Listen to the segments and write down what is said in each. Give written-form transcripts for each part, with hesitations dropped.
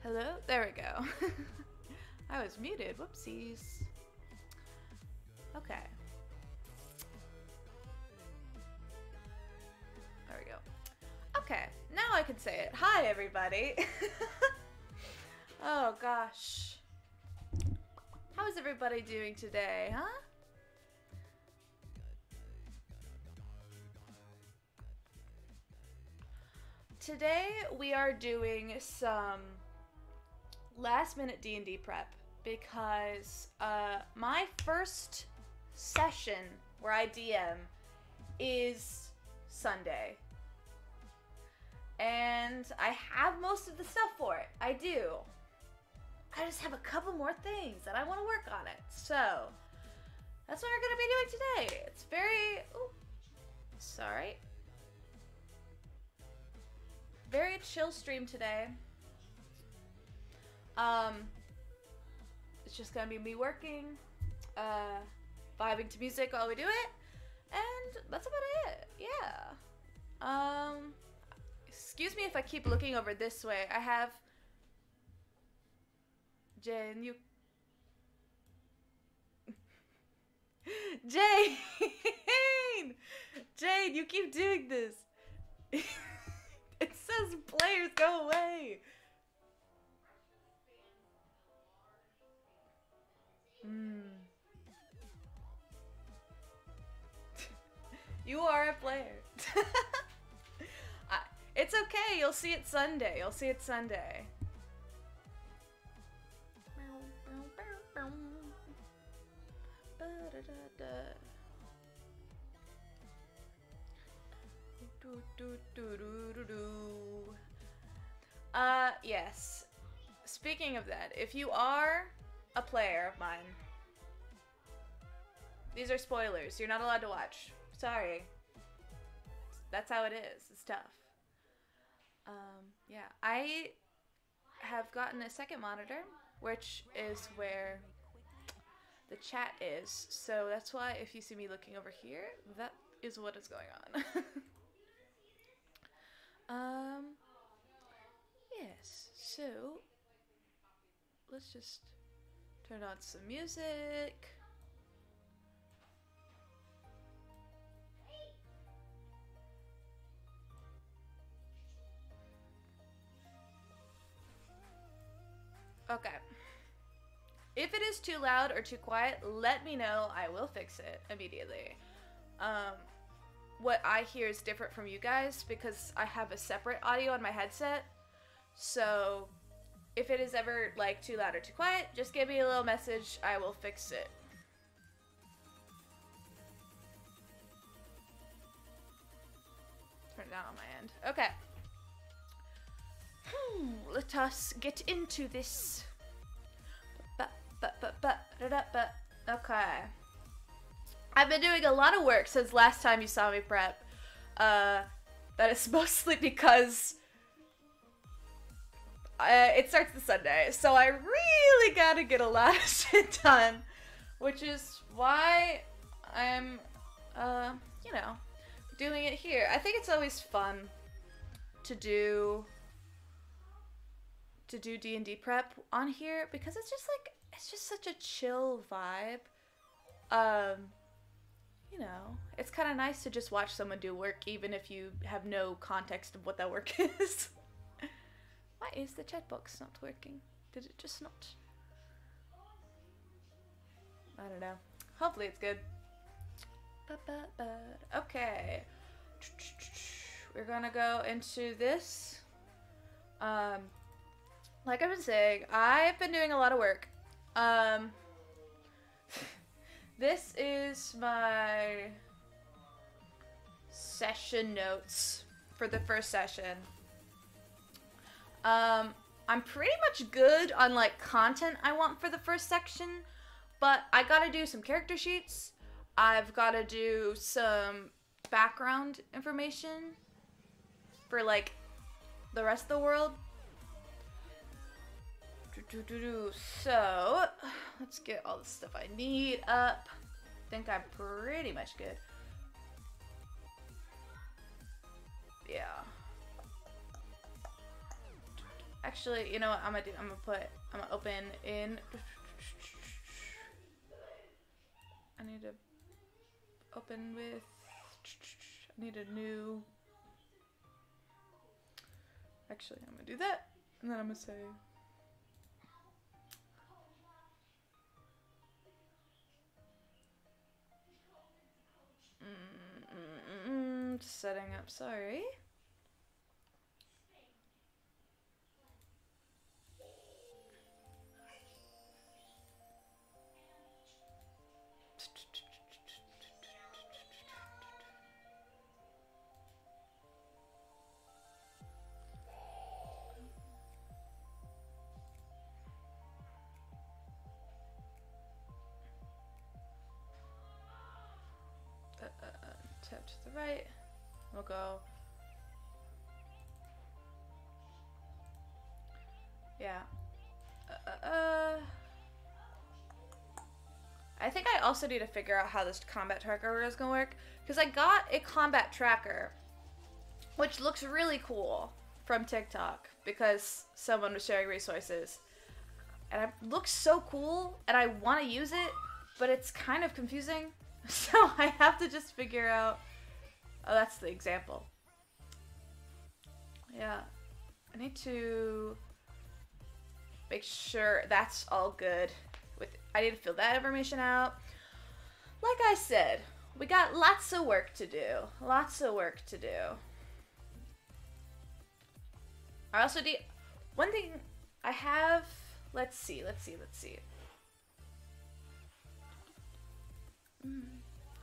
Hello? There we go. I was muted. Whoopsies. Okay. There we go. Okay, now I can say it. Hi, everybody. Oh, gosh. How is everybody doing today, huh? Today we are doing some last-minute D&D prep because my first session where I DM is Sunday. And I have most of the stuff for it. I do. I just have a couple more things that I want to work on it. So, that's what we're going to be doing today. It's very... Ooh, sorry. Very chill stream today. It's just going to be me working, vibing to music while we do it. And that's about it. Yeah. Excuse me if I keep looking over this way. I have... Jane, you... Jane! Jane, you keep doing this. It says players go away. You are a player. It's okay. You'll see it Sunday. You'll see it Sunday. Yes. Speaking of that, if you are a player of mine, these are spoilers. You're not allowed to watch. Sorry. That's how it is. It's tough. Yeah. I have gotten a second monitor, which is where the chat is. So that's why if you see me looking over here, that is what is going on. Yes. So let's just turn on some music. Okay. If it is too loud or too quiet, let me know. I will fix it immediately. What I hear is different from you guys because I have a separate audio on my headset. So if it is ever like too loud or too quiet, just give me a little message. I will fix it. Turn it down on my end. Okay. Let us get into this. Okay. I've been doing a lot of work since last time you saw me prep. That is mostly because it starts this Sunday, so I really gotta get a lot of shit done, which is why I'm, you know, doing it here. I think it's always fun to do D&D prep on here because it's just like, it's just such a chill vibe. You know, it's kind of nice to just watch someone do work even if you have no context of what that work is. Why is the chat box not working? Did it just not? I don't know. Hopefully it's good. Okay. We're gonna go into this. Like I've been saying, I've been doing a lot of work. This is my session notes for the first session. I'm pretty much good on like content I want for the first section, but I gotta do some character sheets. I've gotta do some background information for like the rest of the world. So, let's get all the stuff I need up. I think I'm pretty much good. Yeah. Actually, you know what I'm gonna do? I'm gonna open in. I need to open with. I need a new. Actually, I'm gonna do that, and then I'm gonna say. Just setting up. Sorry. Tap to the right. We'll go. Yeah. I think I also need to figure out how this combat tracker is gonna work, because I got a combat tracker, which looks really cool from TikTok because someone was sharing resources, and it looks so cool, and I want to use it, but it's kind of confusing, so I have to just figure out. Oh, that's the example. Yeah, I need to make sure that's all good. I need to fill that information out. Like I said, we got lots of work to do. Lots of work to do. I also need one thing I have. Let's see.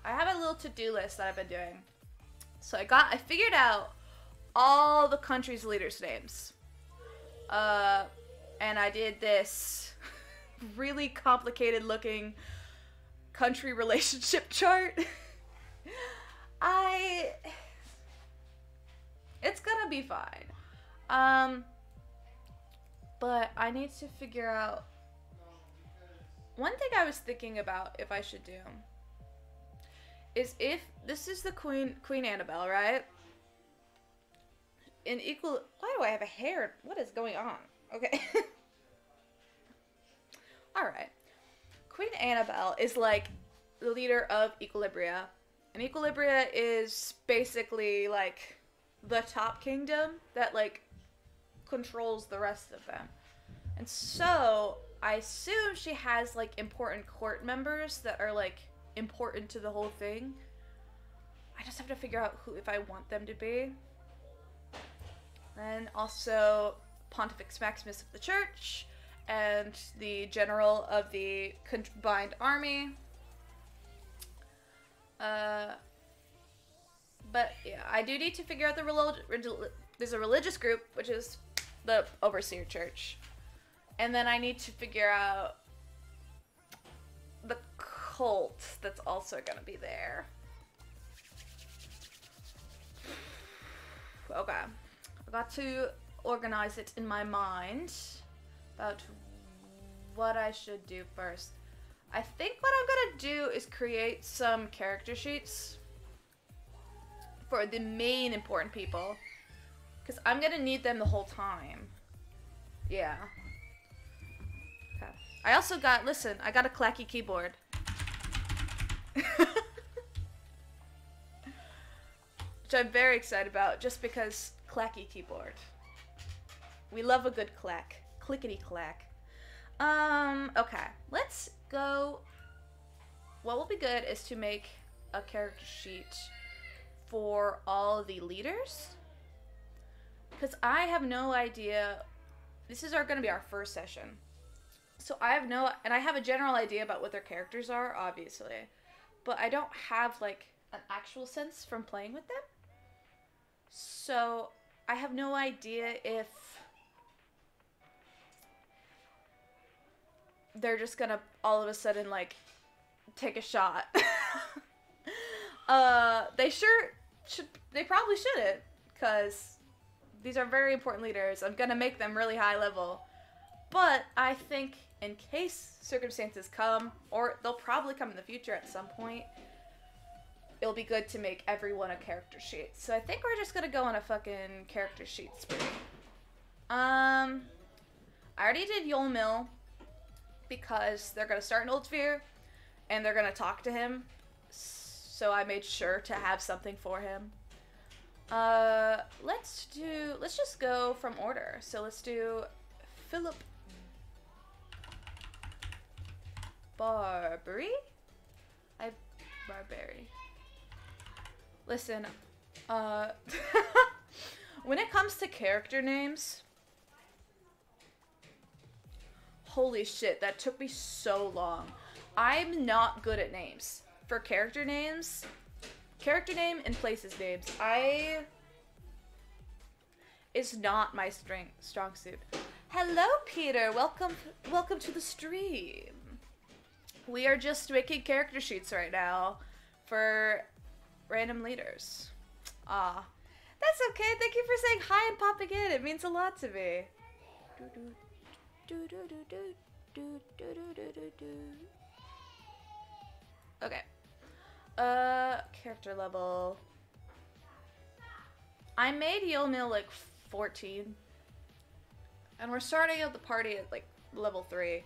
I have a little to-do list that I've been doing. So I figured out all the country's leaders' names. And I did this really complicated looking country relationship chart. It's gonna be fine. But I need to figure out one thing I was thinking about if I should do is if this is the Queen Annabelle, right? Why do I have a hair? What is going on? Okay. Alright. Queen Annabelle is like the leader of Equilibria. And Equilibria is basically like the top kingdom that like controls the rest of them. And so I assume she has like important court members that are like important to the whole thing. I just have to figure out who, if I want them to be. And also Pontifex Maximus of the Church and the general of the combined army. But yeah, I do need to figure out there's a religious group, which is the Overseer Church. And then I need to figure out the cult that's also going to be there. Okay. I got to organize it in my mind about what I should do first. I think what I'm going to do is create some character sheets for the main important people, because I'm going to need them the whole time. Yeah. Okay. I also got, listen, I got a clacky keyboard. Which I'm very excited about, just because clacky keyboard. We love a good clack. Clickety clack. Okay. Let's go. What will be good is to make a character sheet for all the leaders. Because I have no idea. This is going to be our first session. So I have and I have a general idea about what their characters are, obviously. But I don't have, like, an actual sense from playing with them. So I have no idea if they're just gonna all of a sudden, like, take a shot. They probably shouldn't, because these are very important leaders. I'm gonna make them really high level. But I think in case circumstances come, or they'll probably come in the future at some point, it'll be good to make everyone a character sheet. So I think we're just gonna go on a fucking character sheet spree. already did Yul Mill because they're gonna start in Old Sphere and they're gonna talk to him. So I made sure to have something for him. Let's just go from order. So let's do Philip Barbary. Barbary. Listen, when it comes to character names, holy shit, that took me so long. I'm not good at names. For character names, character name and places names, is not my strong suit. Hello, Peter. Welcome to the stream. We are just making character sheets right now for random leaders. Ah, that's okay. Thank you for saying hi and popping in. It means a lot to me. Okay. Character level. I made Yul Mill like 14. And we're starting out the party at like level 3.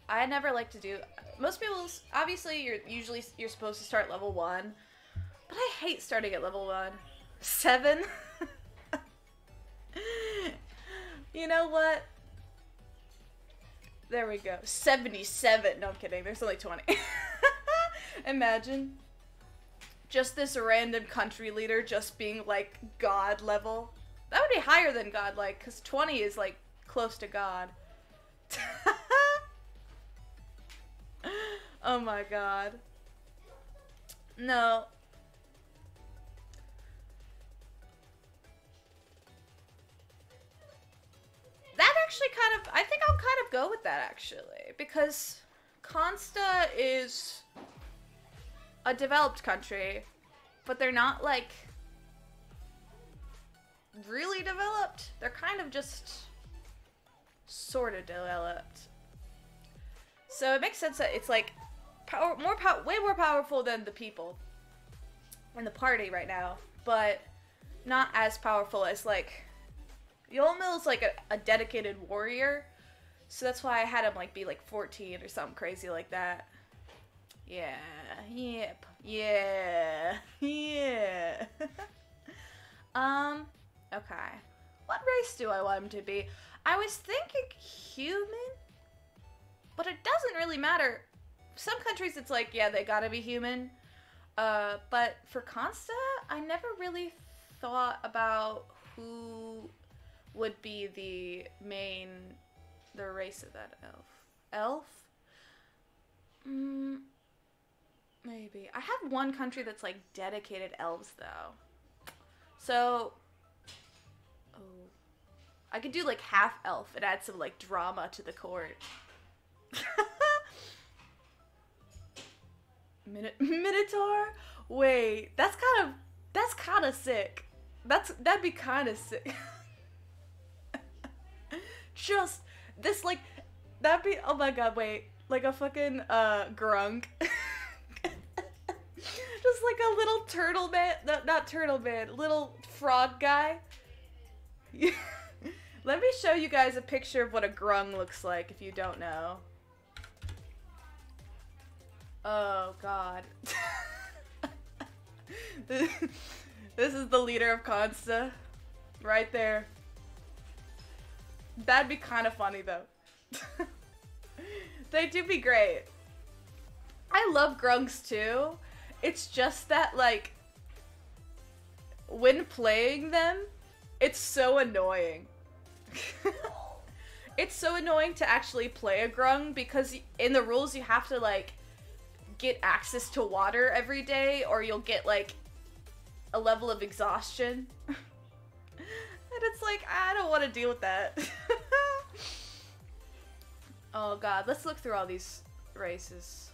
I never like to do, most people, obviously you're supposed to start level 1, but I hate starting at level 1. 7? You know what? There we go. 77. No, I'm kidding. There's only 20. Imagine just this random country leader just being like god level. That would be higher than god, like, because 20 is like close to god. Oh my god. No. That actually kind of, I think I'll kind of go with that actually, because Consta is a developed country, but they're not like really developed. They're kind of just sort of developed. So it makes sense that it's like way more powerful than the people in the party right now, but not as powerful as like Yul Mill's like a dedicated warrior, so that's why I had him like be like 14 or something crazy like that. Yeah, yep, yeah, yeah. Okay. What race do I want him to be? I was thinking human, but it doesn't really matter. Some countries it's like, yeah, they gotta be human. But for Consta, I never really thought about who would be the race of that elf. Elf? Maybe. I have one country that's like dedicated elves though. So, I could do like half elf and add some like drama to the court. Minotaur? Wait, that's kind of sick. That'd be kind of sick. Just this like that'd be, oh my god, wait, like a fucking grunk. Just like a little turtle man, not turtle man, little frog guy. Let me show you guys a picture of what a grung looks like if you don't know. Oh god. This is the leader of Consta. Right there. That'd be kind of funny though. They do be great. I love grungs too. It's just that like when playing them, it's so annoying. It's so annoying to actually play a grung because in the rules you have to like get access to water every day or you'll get like a level of exhaustion. And it's like, I don't want to deal with that. Oh god, let's look through all these races.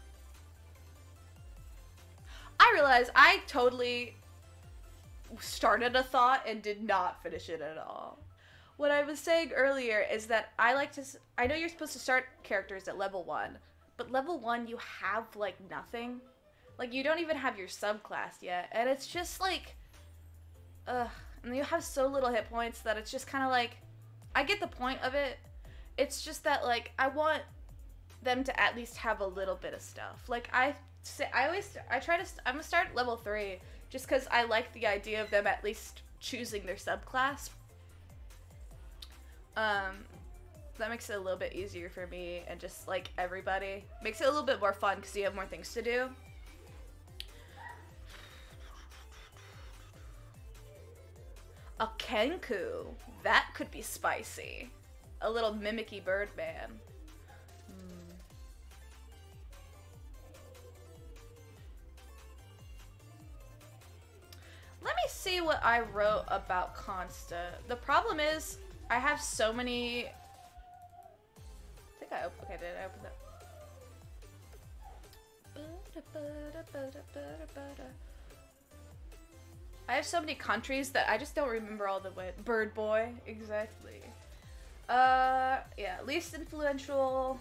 I realize I totally started a thought and did not finish it at all. What I was saying earlier is that I know you're supposed to start characters at level 1, but level 1 you have like nothing. Like you don't even have your subclass yet, and it's just like, and you have so little hit points that it's just kind of like, I get the point of it, It's just that, like, I want them to at least have a little bit of stuff. Like, I'm gonna start at level 3, just because I like the idea of them at least choosing their subclass. That makes it a little bit easier for me, and just, like, everybody. Makes it a little bit more fun, because you have more things to do. A Kenku. That could be spicy. A little mimicky bird man. Let me see what I wrote about Consta. The problem is, I have so many... I think I opened... Okay, did I open that? I have so many countries that I just don't remember all the way. Bird boy, exactly. Yeah, least influential.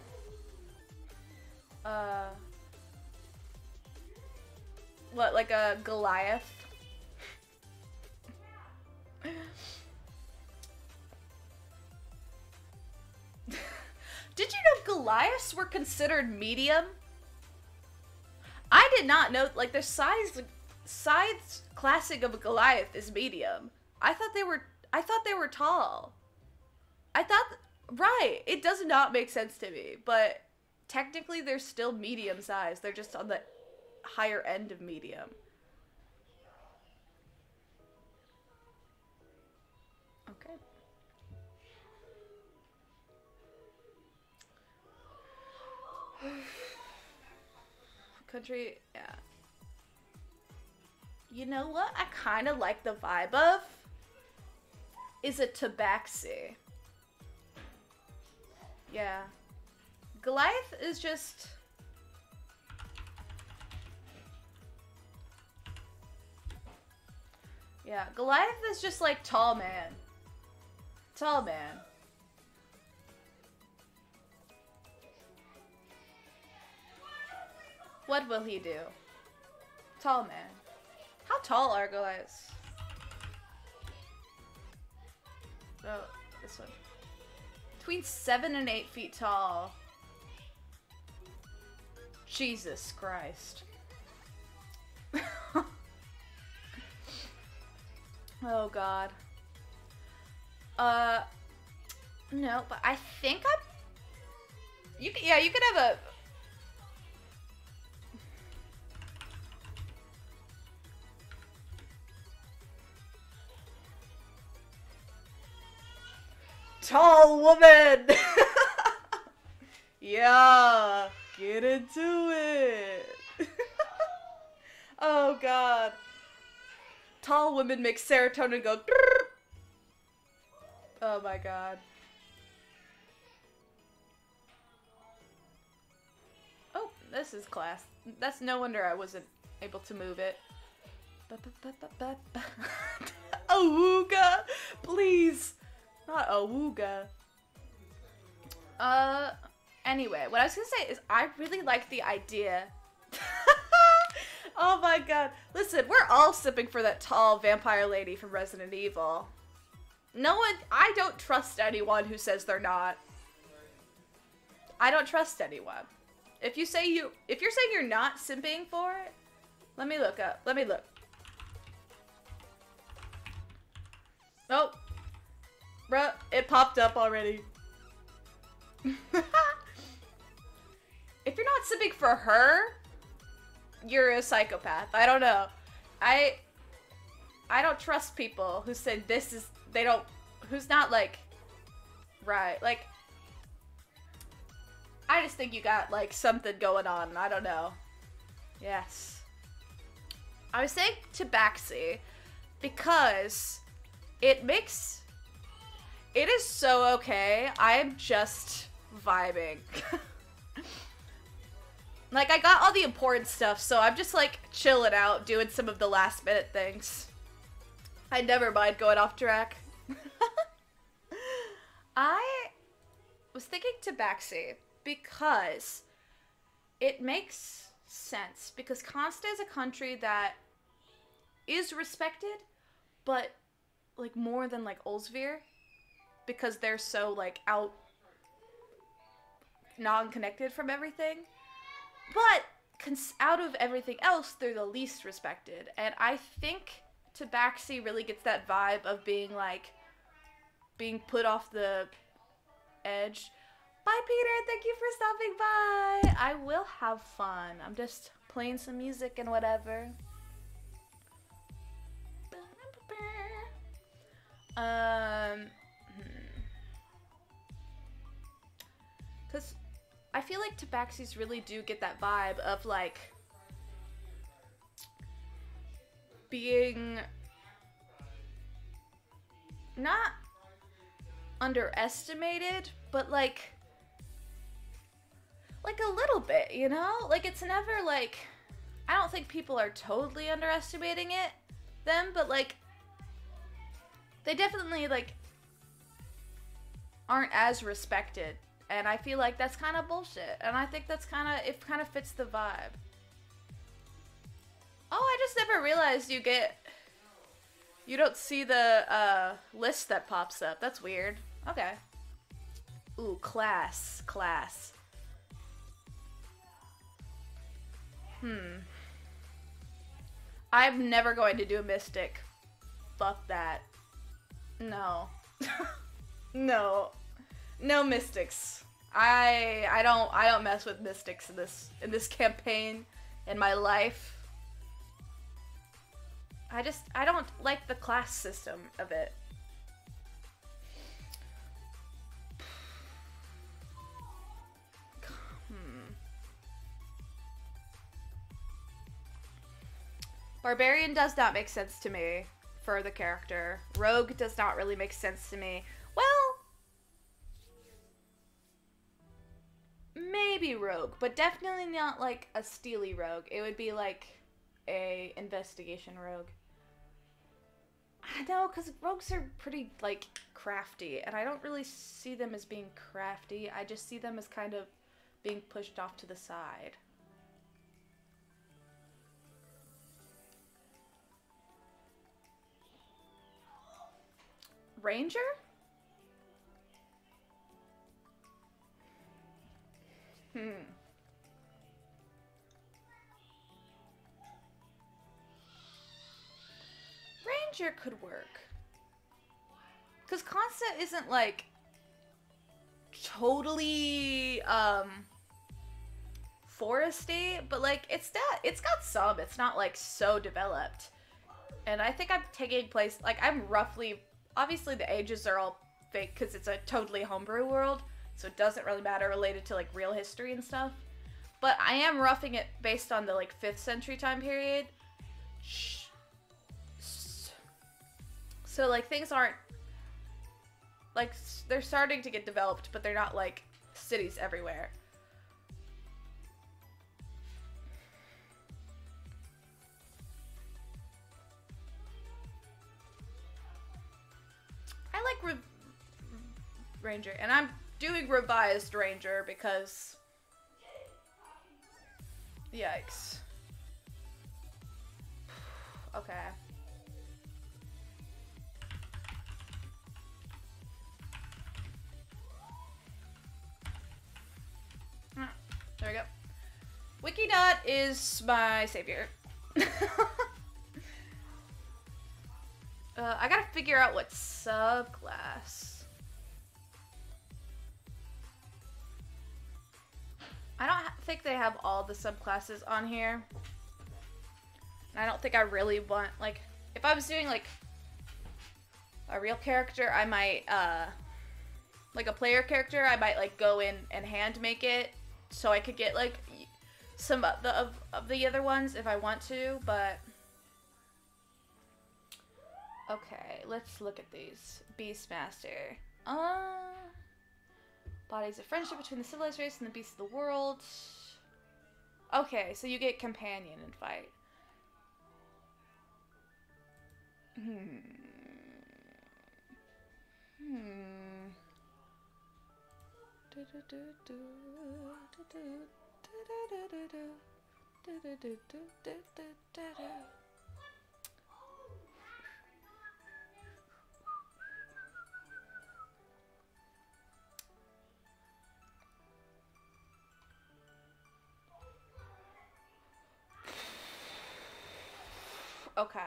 What, like a Goliath? Did you know Goliaths were considered medium? I did not know, like, the size classic of a Goliath is medium. I thought they were tall. Right, it does not make sense to me, but technically they're still medium size. They're just on the higher end of medium. Okay. Country, yeah. You know what I kind of like the vibe of? Is a tabaxi. Yeah. Goliath is just... Yeah, Goliath is just like tall man. Tall man. What will he do? Tall man. How tall are Goliaths? Oh, this one. Between 7 and 8 feet tall. Jesus Christ. Oh God. No, but I think you could have a... Tall woman! Yeah, get into it. Oh God. Tall women make serotonin go... Oh my God. Oh, this is class. That's no wonder I wasn't able to move it. Awooga! Please! Not Awooga. Anyway, what I was gonna say is I really like the idea. Oh my God. Listen, we're all sipping for that tall vampire lady from Resident Evil. I don't trust anyone who says they're not. I don't trust anyone. If you're saying you're not simping for it, let me look. Oh. Bruh, it popped up already. If you're not simping for her, you're a psychopath. I don't know. I don't trust people who say who's not like, right, like, I just think you got like something going on. I don't know. Yes. I was saying tabaxi because it is so okay. I'm just vibing. Like, I got all the important stuff, so I'm just, like, chilling out, doing some of the last-minute things. I never mind going off track. I was thinking tabaxi because it makes sense. Because Consta is a country that is respected, but, like, more than, like, Oldsveer. Because they're so, like, non-connected from everything. But out of everything else, they're the least respected. And I think Tabaxi really gets that vibe of being like, being put off the edge. Bye, Peter. Thank you for stopping by. I will have fun. I'm just playing some music and whatever. Because I feel like Tabaxis really do get that vibe of like being not underestimated, but like a little bit, you know? Like, it's never like, I don't think people are totally underestimating them, but like they definitely like aren't as respected, and I feel like that's kind of bullshit, and I think that's it kind of fits the vibe. Oh, I just never realized you don't see the list that pops up. That's weird. Okay. Ooh, class. I'm never going to do a mystic. Fuck that. No. No mystics. I don't mess with mystics in this campaign in my life. I don't like the class system of it. Barbarian does not make sense to me for the character. Rogue does not really make sense to me. Well, maybe rogue, but definitely not like a steely rogue. It would be like a investigation rogue. I know, because rogues are pretty like crafty, and I don't really see them as being crafty. I just see them as kind of being pushed off to the side. Ranger? Ranger could work. Because Constant isn't like totally foresty, but like it's got some. It's not like so developed. And I think I'm taking place, like I'm roughly, obviously the ages are all fake because it's a totally homebrew world, so it doesn't really matter related to like real history and stuff. But I am roughing it based on the like 5th century time period. So like things aren't like, they're starting to get developed, but they're not like cities everywhere. I like Ranger, and I'm doing revised Ranger because yikes. Okay. There we go. Wikidot is my savior. I gotta figure out what subclass. I don't think they have all the subclasses on here. And I don't think I really want, like, if I was doing, like, a real character, I might, like a player character, I might, like, go in and hand make it so I could get, like, some of the other ones if I want to, but... Okay, let's look at these. Beastmaster. Bodies of friendship between the civilized race and the beasts of the world. Okay, so you get companion and fight. Okay.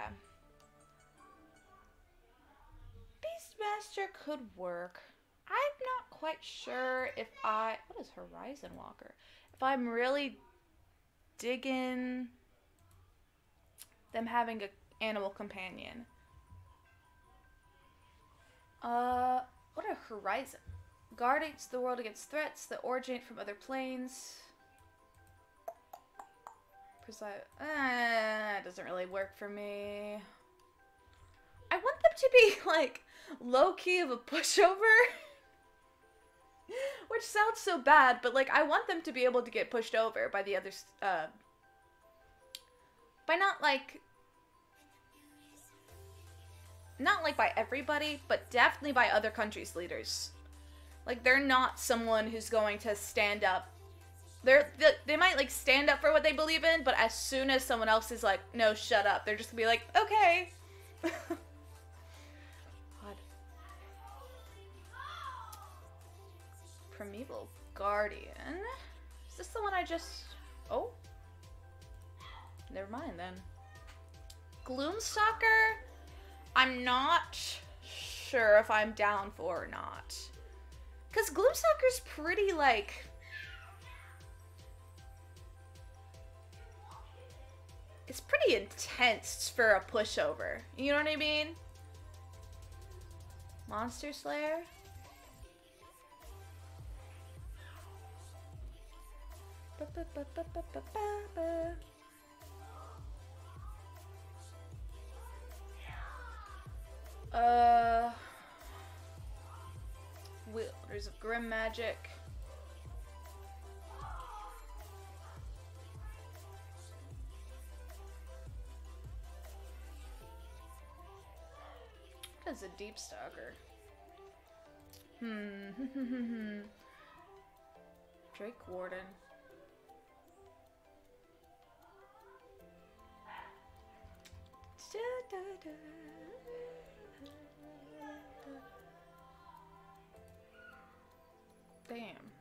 Beastmaster could work. I'm not quite sure if I... What is Horizon Walker? If I'm really digging them having an animal companion. What are Horizon? Guards the world against threats that originate from other planes. Doesn't really work for me. I want them to be, like, low-key of a pushover. Which sounds so bad, but, like, I want them to be able to get pushed over by the others, by not by everybody, but definitely by other countries' leaders. Like, they're not someone who's going to stand up. They might, like, stand up for what they believe in, but as soon as someone else is like, no, shut up, they're just gonna be like, okay. God. Primeval Guardian. Is this the one I just... Oh. Never mind, then. Gloomstalker, I'm not sure if I'm down for or not. Because Gloomstalker's pretty, like... It's pretty intense for a pushover. You know what I mean? Monster Slayer? Wielders of Grim Magic. What is a Deep Stalker? Drake Warden. Damn.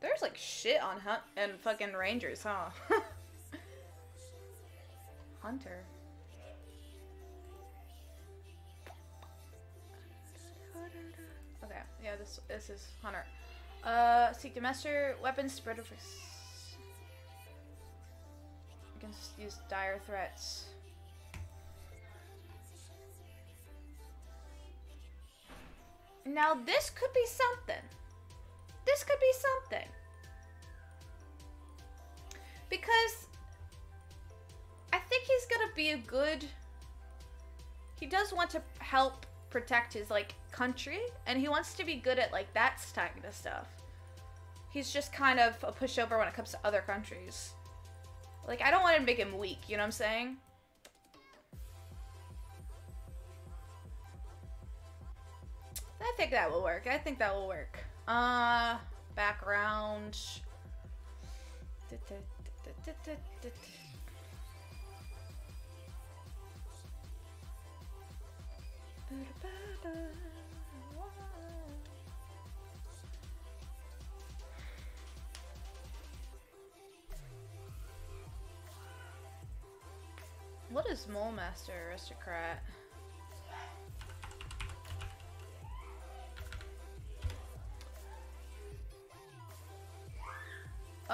There's like shit on Hunt and fucking Rangers, huh? Hunter. Okay, yeah, this is Hunter. Seek to master weapons spread over. Against these dire threats. Now this could be something. This could be something. Because I think he's gonna be a good... He does want to help protect his, like, country, and he wants to be good at, like, that kind of stuff. He's just kind of a pushover when it comes to other countries. Like, I don't want to make him weak, you know what I'm saying? I think that will work. I think that will work. Background. What is Mole Master Aristocrat?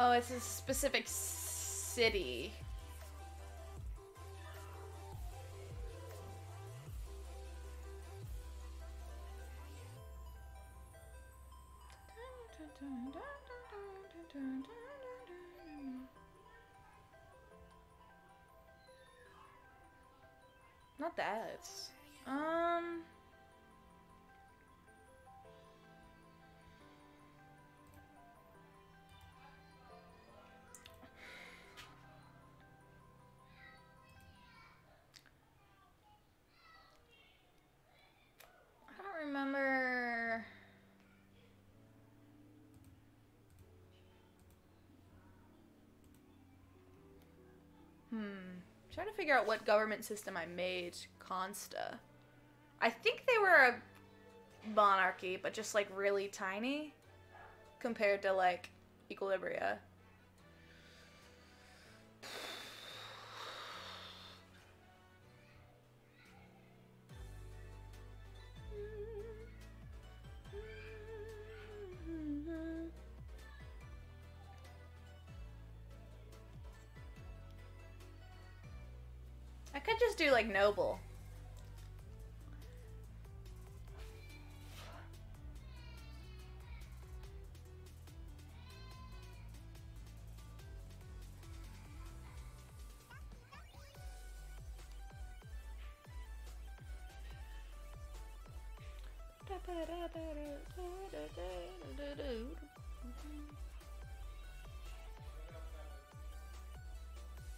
Oh, it's a specific city. Not that. It's, I don't remember. Trying to figure out what government system I made Consta. I think they were a monarchy, but just like really tiny compared to like Equilibria. I could just do like noble.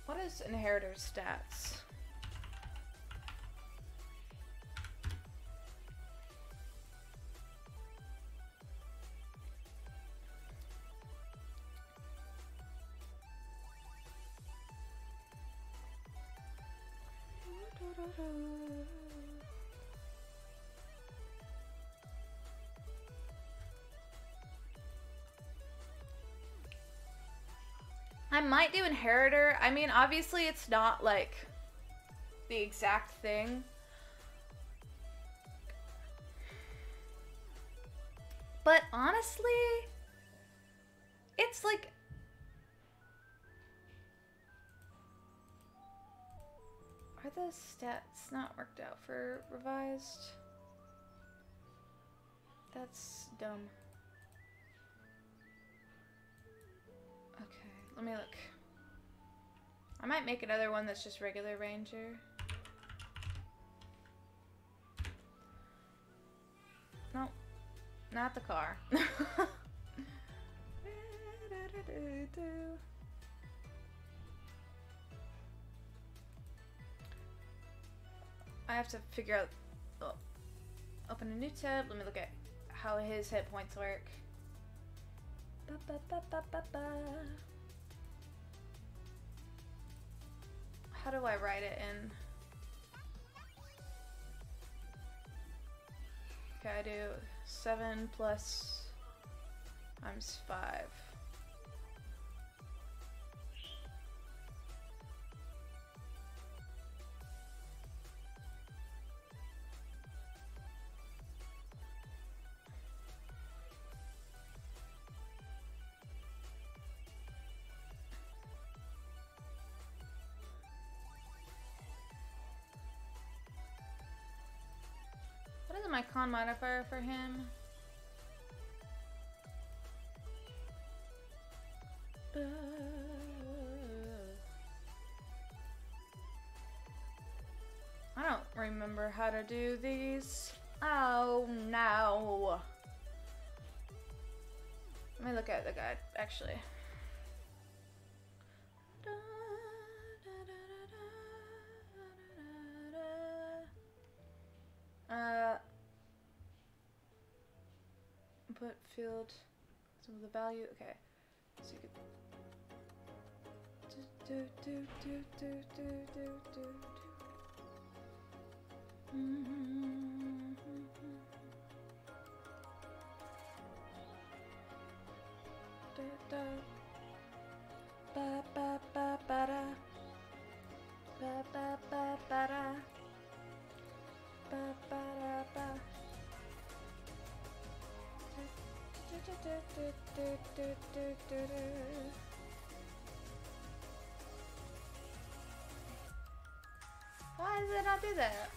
What is inheritor stats? I might do inheritor. I mean, obviously it's not like the exact thing. But honestly, it's like... Are the stats not worked out for revised? That's dumb. Okay, let me look. I might make another one that's just regular ranger. No, not the car. I have to figure out... Oh, open a new tab. Let me look at how his hit points work. How do I write it in? Okay, I do 7 plus times 5. What is my con modifier for him? I don't remember how to do these. Oh no. Let me look at the guide, actually. Input field, some of the value. Okay, so you Why does it not do that?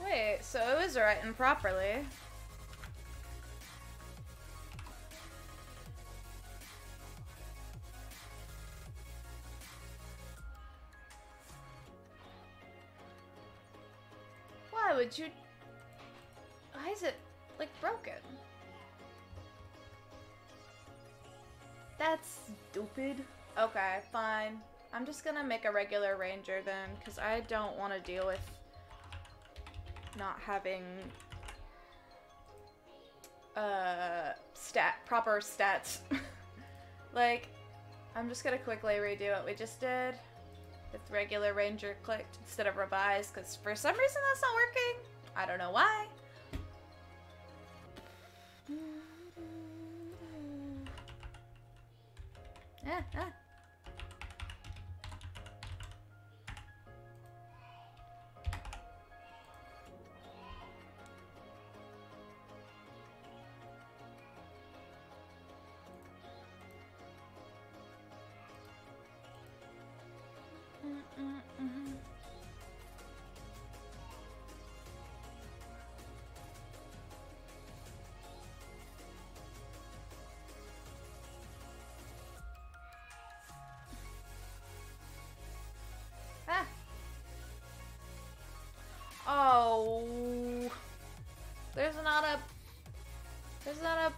Wait, so it was written properly. Why would you... Why is it, like, broken? That's stupid. Okay, fine. I'm just gonna make a regular ranger then, because I don't want to deal with not having proper stats. Like, I'm just gonna quickly redo what we just did with regular ranger clicked instead of revised, because for some reason that's not working. I don't know why.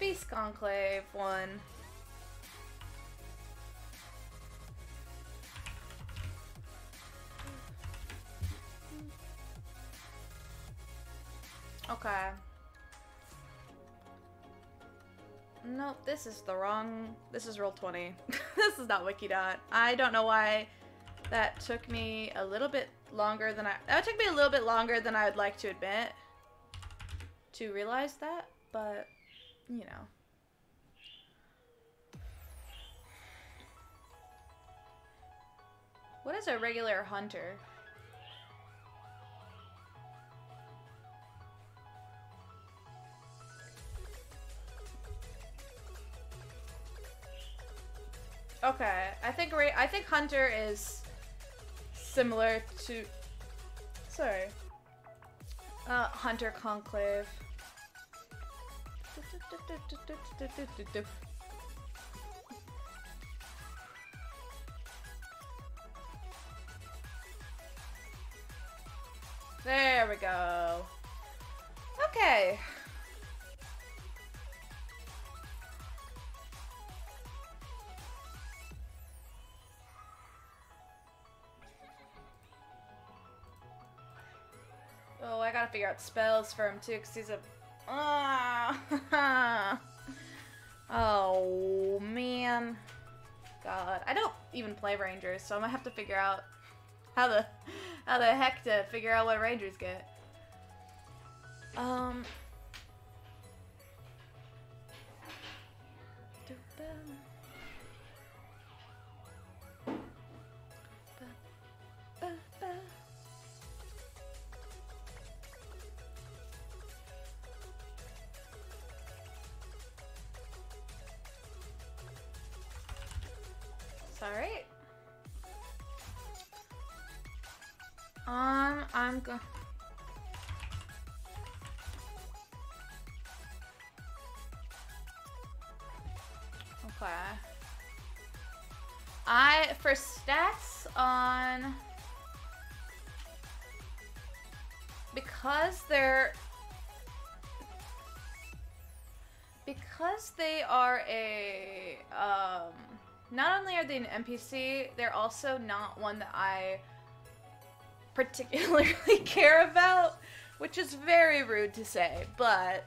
Beast Conclave one. Okay. Nope, this is the wrong... This is Roll20. This is not Wikidot. I don't know why that took me a little bit longer than That took me a little bit longer than I would like to admit to realize that, but, you know. What is a regular hunter? Okay, I think hunter is similar to Hunter Conclave. There we go. Okay. Oh, I gotta figure out spells for him too, because he's a... Oh, man. God. I don't even play Rangers, so I'm gonna have to figure out how the heck to figure out what Rangers get. Sorry. I'm go. Okay. For stats on, because they are a, not only are they an NPC, they're also not one that I particularly care about, which is very rude to say, but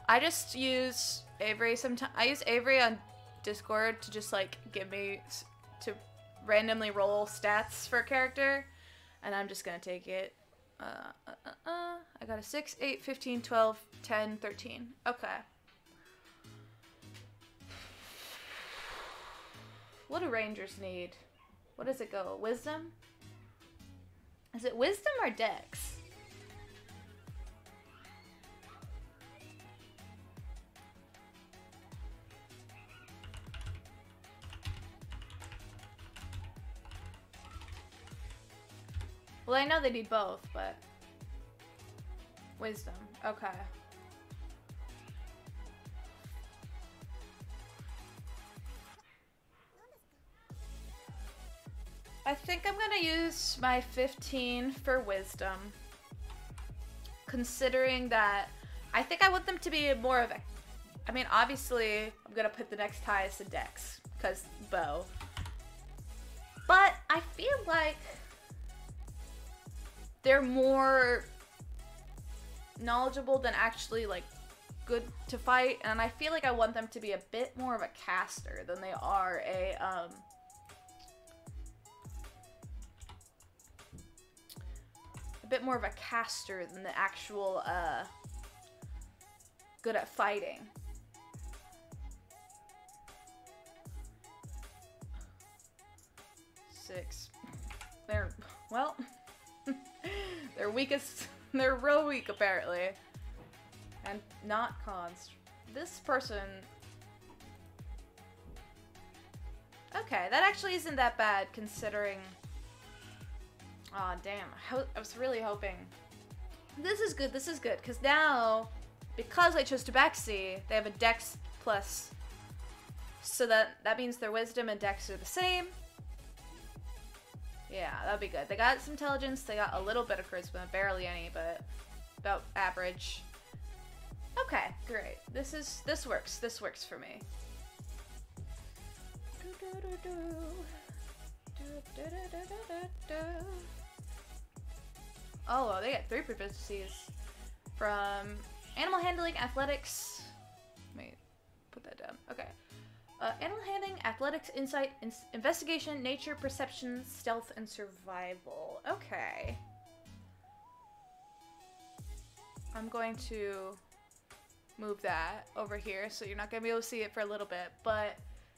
I just use Avery sometimes. I use Avery on Discord to just like give me to randomly roll stats for a character, and I'm just gonna take it. I got a 6, 8, 15, 12, 10, 13. Okay. What do Rangers need? What does it go? Wisdom? Is it wisdom or dex? Well, I know they need both, but... Wisdom. Okay. I think I'm gonna use my 15 for wisdom. Considering that I think I want them to be more of a... I mean, obviously, I'm gonna put the next highest to dex, because bow. But I feel like they're more knowledgeable than actually, like, good to fight. And I feel like I want them to be a bit more of a caster than they are a, bit more of a caster than the actual, good at fighting. Six. They're, well, they're weakest, they're real weak apparently. And not cons. This person... Okay, that actually isn't that bad considering... Aw, damn. I was really hoping. This is good, because now, because I chose Tabaxi, they have a dex plus. So that means their wisdom and dex are the same. Yeah, that'd be good. They got some intelligence, they got a little bit of charisma, barely any, but about average. Okay, great. This works. This works for me. Oh, well, they get 3 proficiencies from animal handling, athletics. Let me put that down. Okay. Animal handling, athletics, insight, investigation, nature, perception, stealth, and survival. Okay. I'm going to move that over here, so you're not going to be able to see it for a little bit, but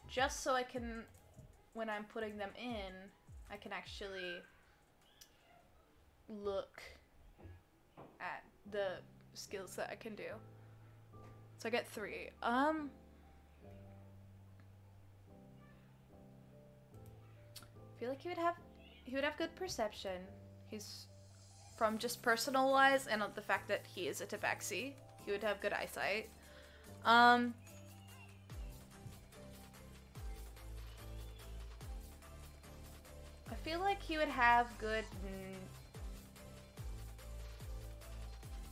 just so I can, when I'm putting them in, I can actually look at the skills that I can do. So I get 3. I feel like he would have good perception. He's from just personal wise and the fact that he is a tabaxi, he would have good eyesight. I feel like he would have good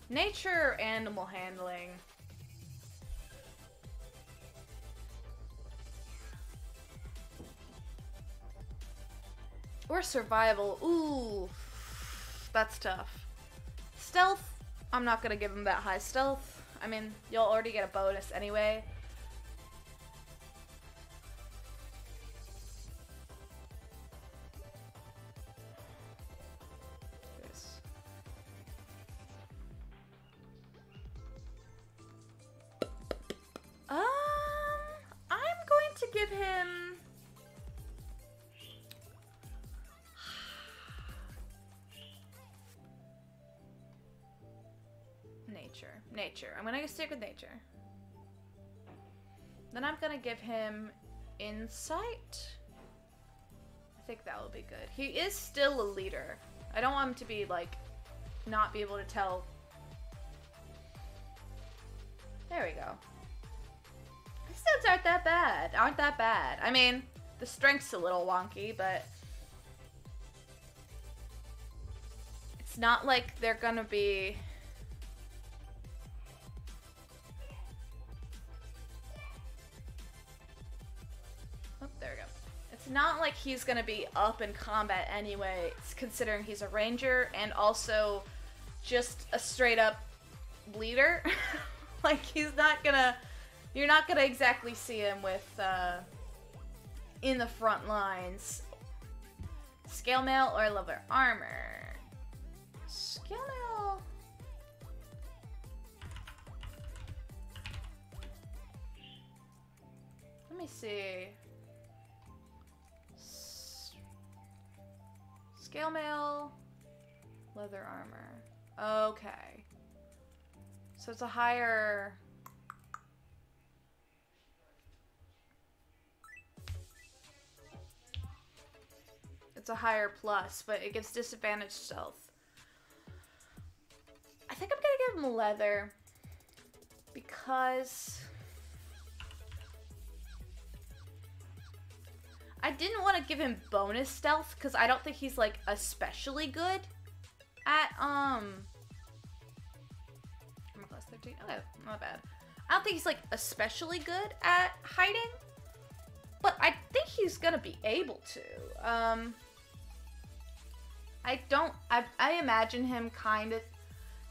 nature or animal handling. Or survival. Ooh, that's tough. Stealth, I'm not gonna give him that high stealth. I mean, you'll already get a bonus anyway. I'm going to give him nature. I'm gonna stick with nature. Then I'm gonna give him insight. I think that will be good. He is still a leader. I don't want him to be like not be able to tell. There we go. The stats aren't that bad. I mean, the strength's a little wonky, but it's not like they're gonna be. Oh, there we go. It's not like he's gonna be up in combat anyway, considering he's a ranger and also just a straight up leader. Like, he's not gonna. You're not gonna exactly see him with, in the front lines. Scale mail or leather armor? Scale mail. Let me see. Scale mail, leather armor. Okay. So it's a higher. It's a higher plus, but it gives disadvantage stealth. I think I'm gonna give him leather because I didn't want to give him bonus stealth because I don't think he's like especially good at armor class 13. Okay, not bad. I don't think he's like especially good at hiding, but I think he's gonna be able to. I imagine him kind of,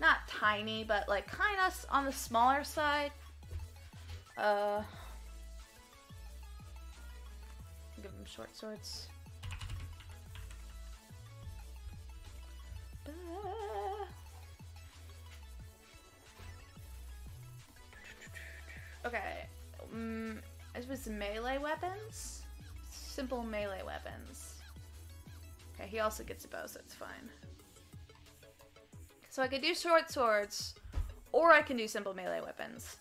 not tiny, but like kind of on the smaller side. Give him short swords. Okay. As with melee weapons? Simple melee weapons. Okay, he also gets a bow, so it's fine. So I could do short swords, or I can do simple melee weapons.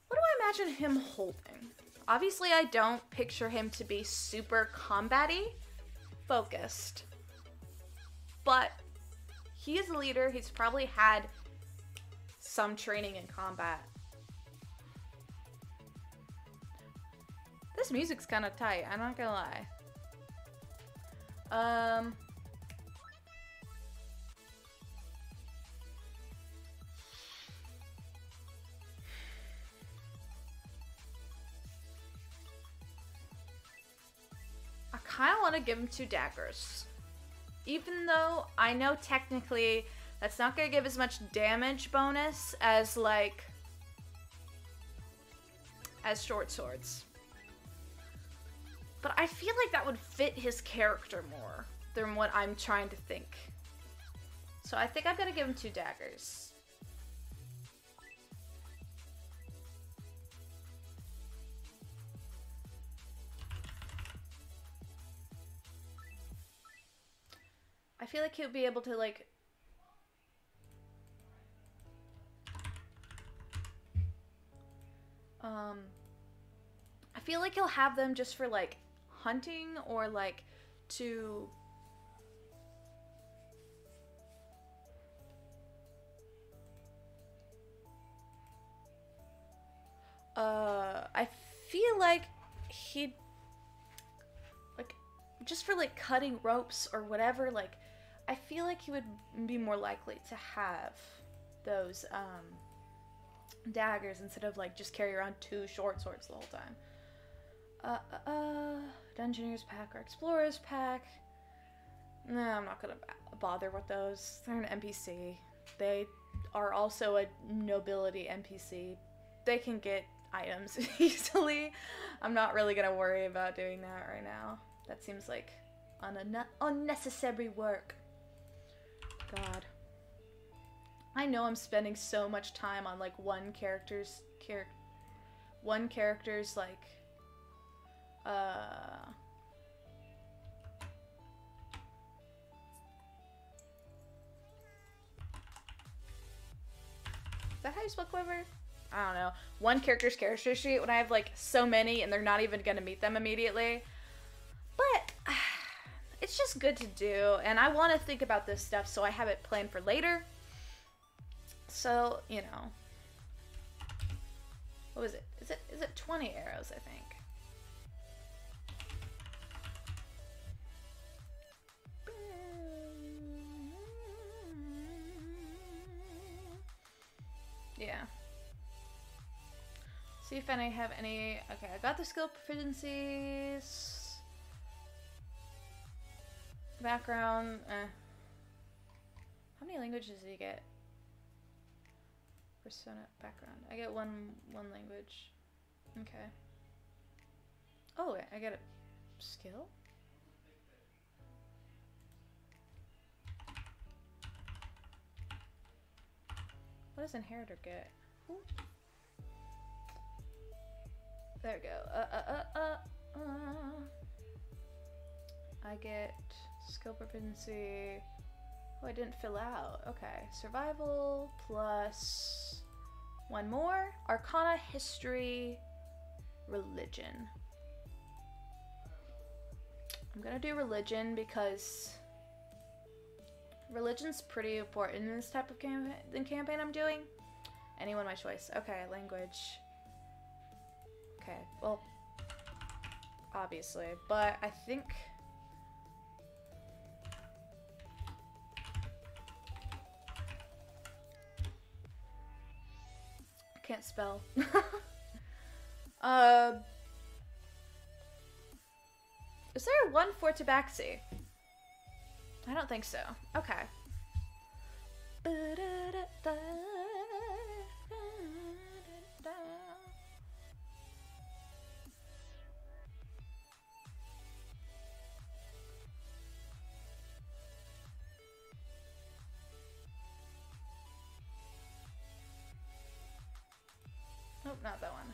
What do I imagine him holding? Obviously, I don't picture him to be super combat-y focused. But he is a leader. He's probably had some training in combat. This music's kind of tight, I'm not gonna lie. kind of want to give him 2 daggers. Even though I know technically that's not going to give as much damage bonus as, like, as short swords. But I feel like that would fit his character more than what I'm trying to think. So I think I'm going to give him 2 daggers. I feel like he'll be able to, like... I feel like he'll have them just for, like, hunting or, like, to... I feel like he'd... Like, just for, like, cutting ropes or whatever, like... I feel like he would be more likely to have those, daggers instead of, like, just carry around 2 short swords the whole time. Dungeoneer's pack or Explorer's pack. No, I'm not gonna bother with those. They're an NPC. They are also a nobility NPC. They can get items easily. I'm not really gonna worry about doing that right now. That seems like unnecessary work. God. I know I'm spending so much time on, like, one character's, like, Is that how you spell Quiver? I don't know. One character's character sheet when I have, like, so many and they're not even gonna meet them immediately. But it's just good to do, and I want to think about this stuff so I have it planned for later. So, you know. What was it? Is it 20 arrows, I think? Yeah. See if I have any... Okay, I got the skill proficiencies. Background, How many languages do you get? Persona background. I get one language. Okay. Oh, I get a skill? What does Inheritor get? Ooh. There we go. I get skill proficiency. Oh, I didn't fill out. Okay. Survival plus 1 more. Arcana, history, religion. I'm gonna do religion because religion's pretty important in this type of campaign I'm doing. Anyone my choice. Okay, language. Okay, well, obviously, but I think I can't spell. Is there one for Tabaxi? I don't think so. Okay. Nope, not that one.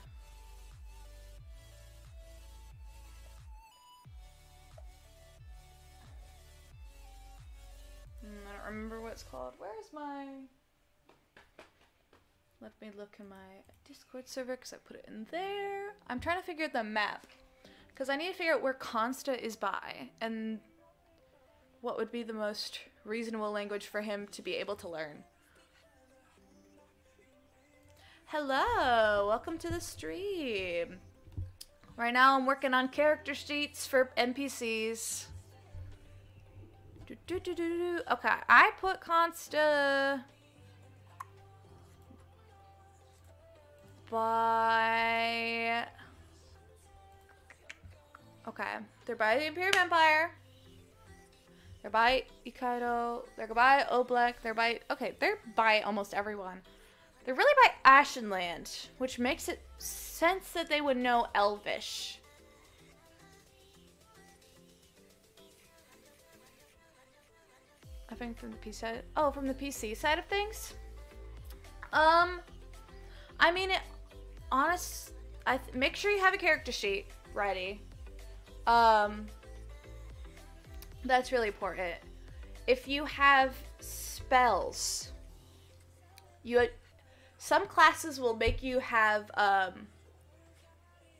I don't remember what it's called. Where's my... Let me look in my Discord server because I put it in there. I'm trying to figure out the map because I need to figure out where Consta is by and what would be the most reasonable language for him to be able to learn. Hello, welcome to the stream. Right now I'm working on character sheets for NPCs. Okay, I put Consta by Okay. They're by the Imperial Empire. They're by Ikaido. They're by Oblek. They're by almost everyone. They're really by Ashenland, which makes it sense that they would know Elvish. I think from the PC side. Oh, from the PC side of things? I mean, make sure you have a character sheet ready. That's really important. If you have spells, some classes will make you have,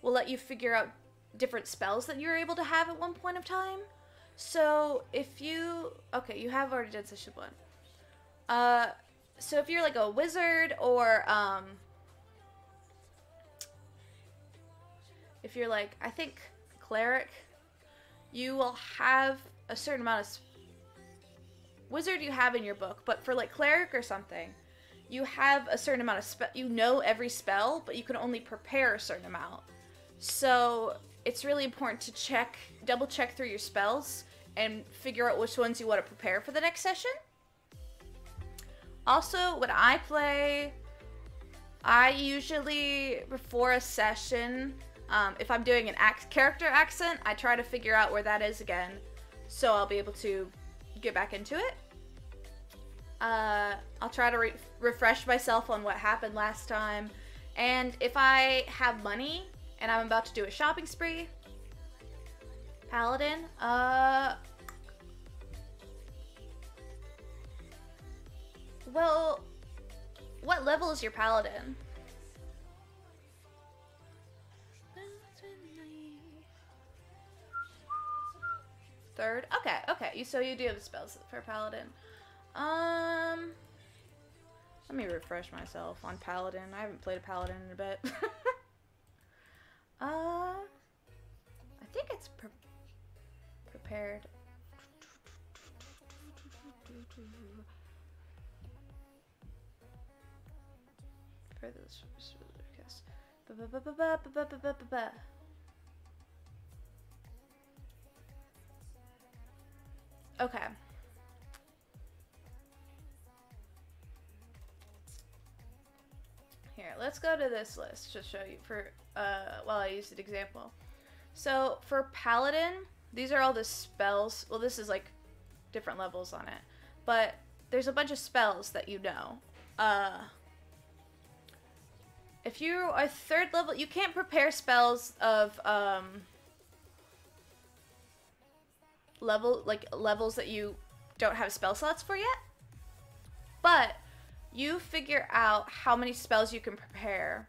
will let you figure out different spells that you're able to have at one point of time. So if you, okay, you have already done session 1. So if you're like a wizard or, if you're like, I think cleric, you will have a certain amount of wizard you have in your book, but for like cleric or something, you have a certain amount of you know every spell, but you can only prepare a certain amount. So it's really important to double check through your spells and figure out which ones you want to prepare for the next session. Also, when I play, I usually, before a session, if I'm doing an character accent, I try to figure out where that is again, so I'll be able to get back into it. I'll try to refresh myself on what happened last time, and if I have money and I'm about to do a shopping spree, Paladin, well, what level is your Paladin? Third? Okay. So you do have spells for Paladin. Let me refresh myself on Paladin. I haven't played a Paladin in a bit. I think it's prepared. For this okay. Here, let's go to this list to show you for while I use an example. So for Paladin, these are all the spells. Well, this is like different levels on it, but there's a bunch of spells that you know. If you are 3rd level, you can't prepare spells of levels that you don't have spell slots for yet. But you figure out how many spells you can prepare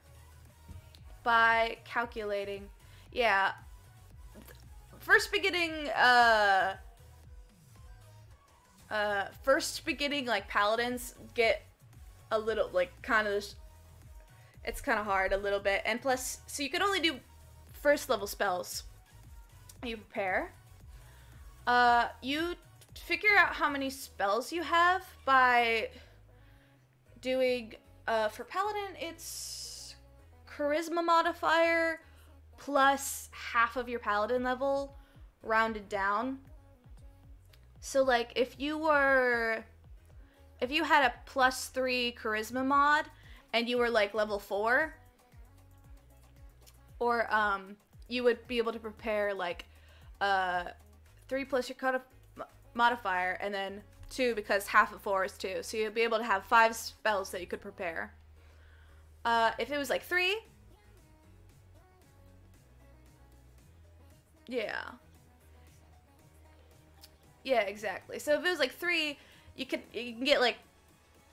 by calculating. Yeah. First beginning like paladins get a little like it's kind of hard a little bit, and plus, so you can only do 1st level spells you prepare. You figure out how many spells you have by doing, for Paladin, it's Charisma modifier plus half of your Paladin level rounded down. So, like, if you had a +3 Charisma mod and you were, like, level 4, or, you would be able to prepare, like, 3 plus your modifier, and then 2 because half of 4 is 2. So you'd be able to have 5 spells that you could prepare. If it was like 3, yeah, exactly. So if it was like 3, you can get like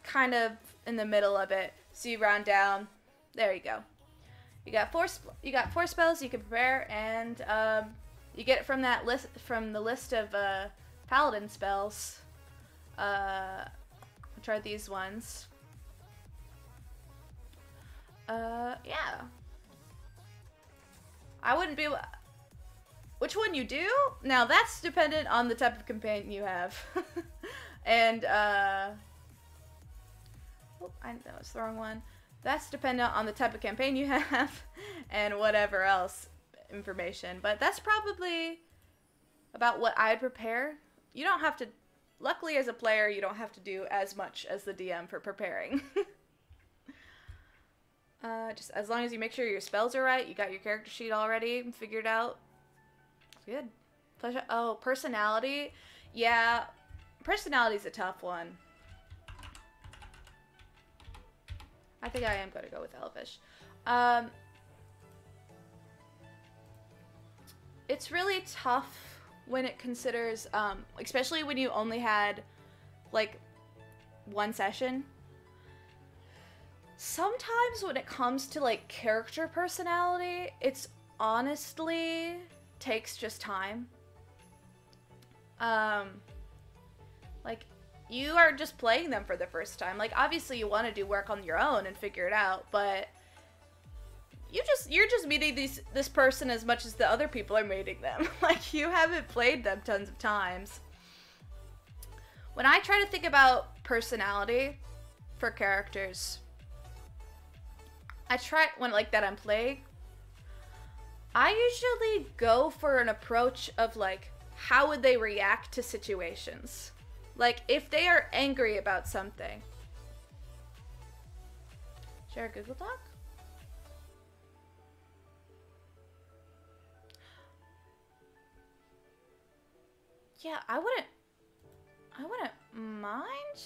kind of in the middle of it. So you round down. There you go. You got 4 spells you can prepare, and you get it from that list, from the list of Paladin spells. I'll try these ones. Yeah. I wouldn't be. Which one you do? Now that's dependent on the type of companion you have, and oh, that was the wrong one. That's dependent on the type of campaign you have, and whatever else. information, but that's probably about what I'd prepare. You don't have to, luckily as a player, you don't have to do as much as the DM for preparing. Just as long as you make sure your spells are right, you got your character sheet already figured out. Good. Pleasure. Oh, personality. Yeah, personality's a tough one. I think I am going to go with Elvish. It's really tough when it considers, especially when you only had, like, one session. Sometimes when it comes to, like, character personality, it's honestly takes just time. Like, you are just playing them for the first time. Like, obviously you want to do work on your own and figure it out, but you're just meeting this person as much as the other people are meeting them. Like, you haven't played them tons of times. When I try to think about personality for characters, I try, when like that I'm playing, I usually go for an approach of like, how would they react to situations? Like, if they are angry about something. Share a Google Doc? Yeah, I wouldn't mind,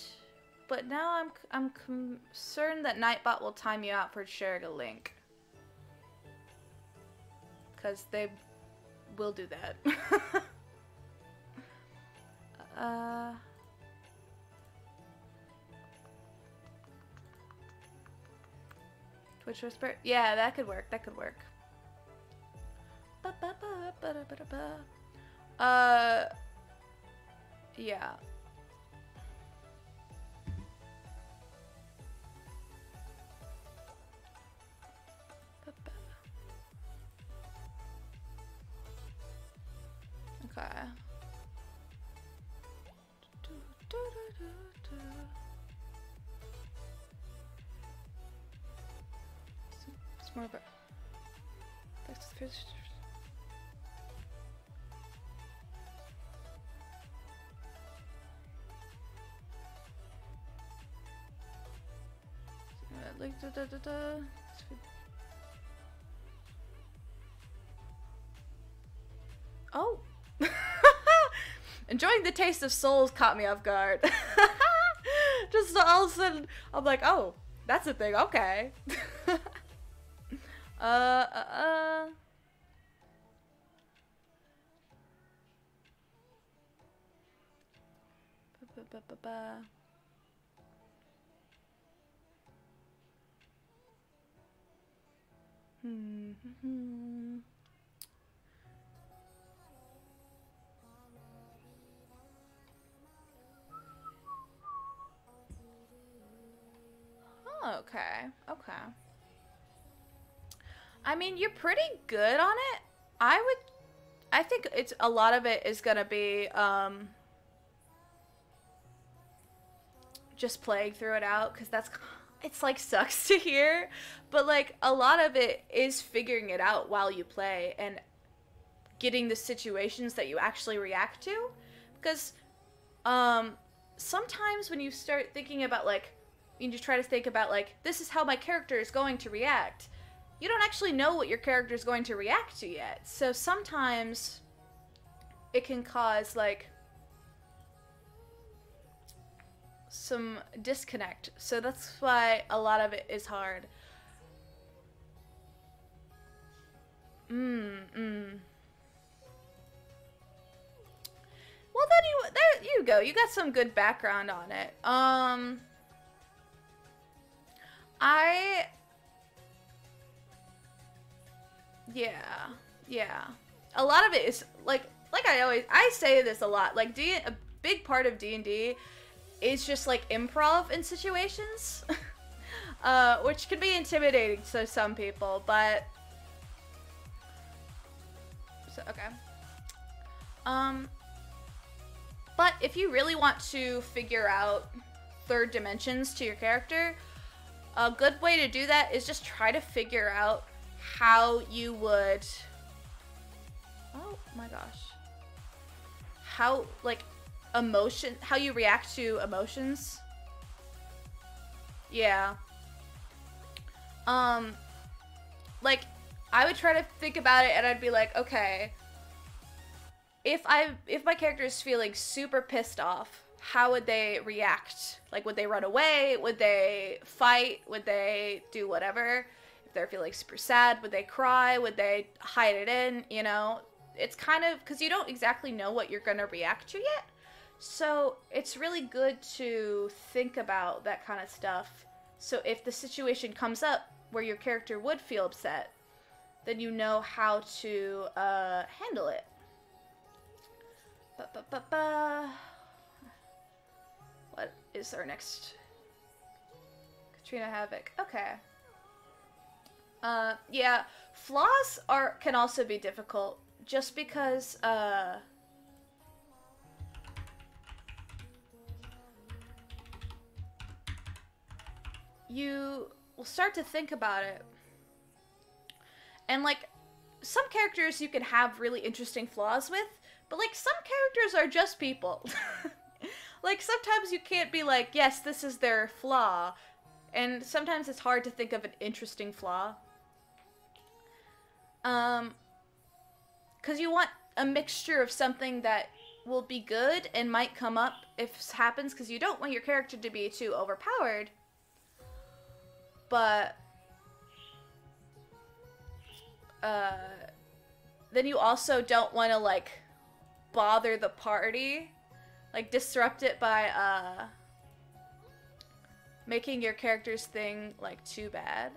but now I'm concerned that Nightbot will time you out for sharing a link. Because they will do that. Twitch Whisper? Yeah, that could work. That could work. Yeah. Okay. It's more of a... Like, Oh! Enjoying the taste of souls caught me off guard. Just all of a sudden, I'm like, oh, that's a thing, okay. Okay, okay. I mean, you're pretty good on it. I think it's, a lot of it is gonna be, just playing through it out, because it's like sucks to hear, but like a lot of it is figuring it out while you play and getting the situations that you actually react to, because sometimes when you start thinking about like, you just try to think about like, this is how my character is going to react, you don't actually know what your character is going to react to yet, so sometimes it can cause like some disconnect, so that's why a lot of it is hard. Well, then there you go. You got some good background on it. Yeah. A lot of it is like I say this a lot. Like a big part of D&D is just like improv in situations, which can be intimidating to some people, but okay. But if you really want to figure out third dimensions to your character, a good way to do that is just try to figure out how you would my gosh. How, like, how you react to emotions. Yeah. Like, I would try to think about it and I'd be like, okay, if my character is feeling super pissed off, how would they react? Like, would they run away? Would they fight? Would they do whatever? If they're feeling super sad, would they cry? Would they hide it in? You know? It's kind of, because you don't exactly know what you're going to react to yet. So it's really good to think about that kind of stuff. So if the situation comes up where your character would feel upset, then you know how to handle it. What is our next? Katrina Havoc. Okay. Yeah, flaws can also be difficult just because you will start to think about it. And like some characters you can have really interesting flaws with, but like some characters are just people. Like sometimes you can't be like, yes, this is their flaw. And sometimes it's hard to think of an interesting flaw. Because you want a mixture of something that will be good and might come up if it happens, because you don't want your character to be too overpowered. But then you also don't want to like bother the party, like disrupt it by making your character's thing like too bad.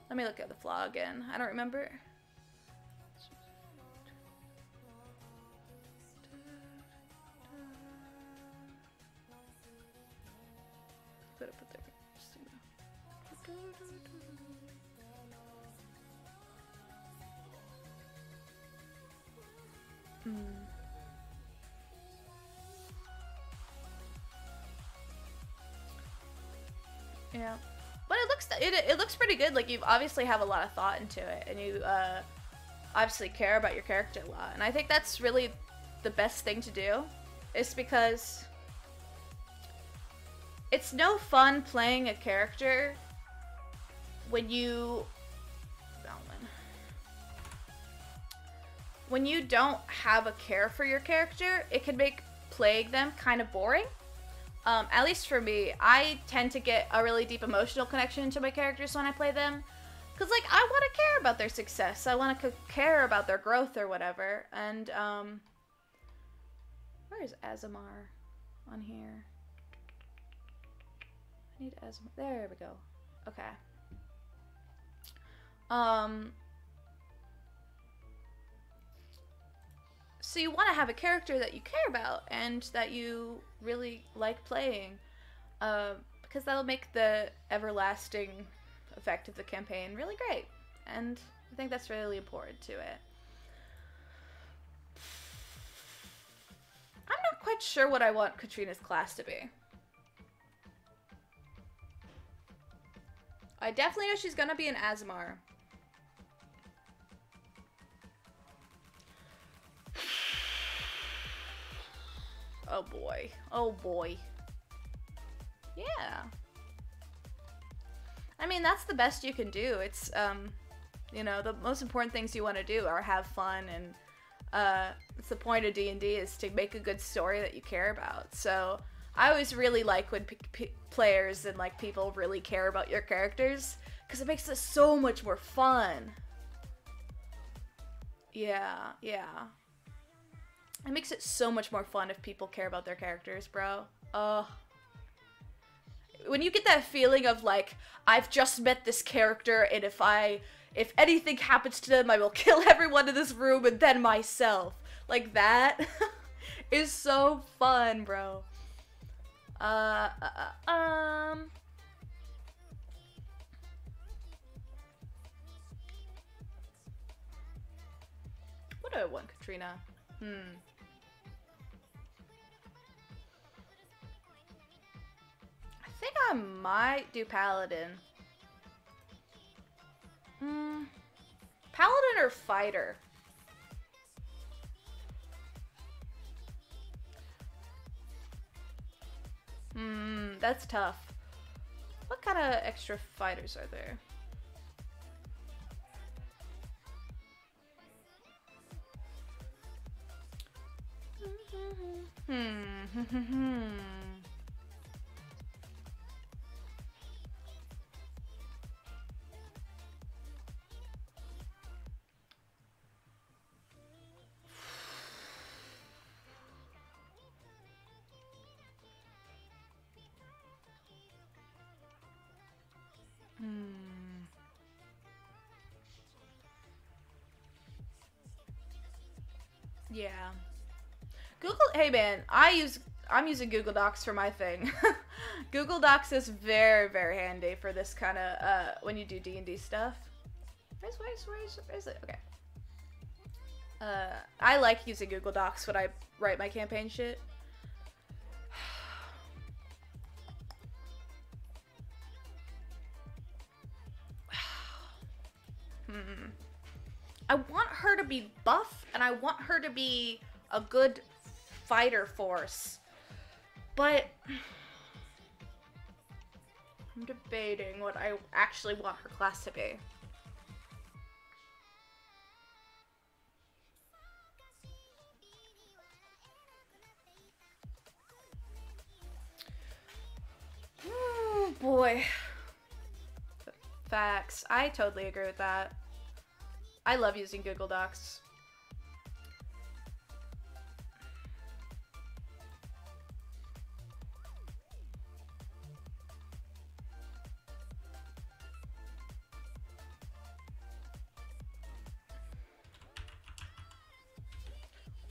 Let me look at the flaw again. I don't remember. Yeah, but it looks pretty good. Like, you obviously have a lot of thought into it, and you obviously care about your character a lot. And I think that's really the best thing to do, is because it's no fun playing a character when you don't have a care for your character. It can make playing them kind of boring. At least for me, I tend to get a really deep emotional connection to my characters when I play them. Because, like, I want to care about their success. I want to care about their growth or whatever. And, where is Azamar on here? I need Azamar. There we go. Okay. So you want to have a character that you care about and that you really like playing, because that'll make the everlasting effect of the campaign really great, and I think that's really important to it. I'm not quite sure what I want Katrina's class to be. I definitely know she's gonna be an Azamar. Oh boy. Oh boy. Yeah. I mean, that's the best you can do. It's, you know, the most important things you want to do are have fun, and it's the point of D&D is to make a good story that you care about. So I always really like when players and like people really care about your characters, because it makes it so much more fun. Yeah, yeah. It makes it so much more fun if people care about their characters, bro. When you get that feeling of like, I've just met this character, and if anything happens to them, I will kill everyone in this room and then myself. Like, that is so fun, bro. What do I want, Katrina? I think I might do Paladin. Paladin or Fighter? That's tough. What kind of extra fighters are there? Yeah. Google, hey man, I'm using Google Docs for my thing. Google Docs is very, very handy for this kind of, when you do D&D stuff. Where is it? Okay. I like using Google Docs when I write my campaign shit. I want her to be buff, and I want her to be a good fighter force. But I'm debating what I actually want her class to be. Oh boy. Facts. I totally agree with that. I love using Google Docs.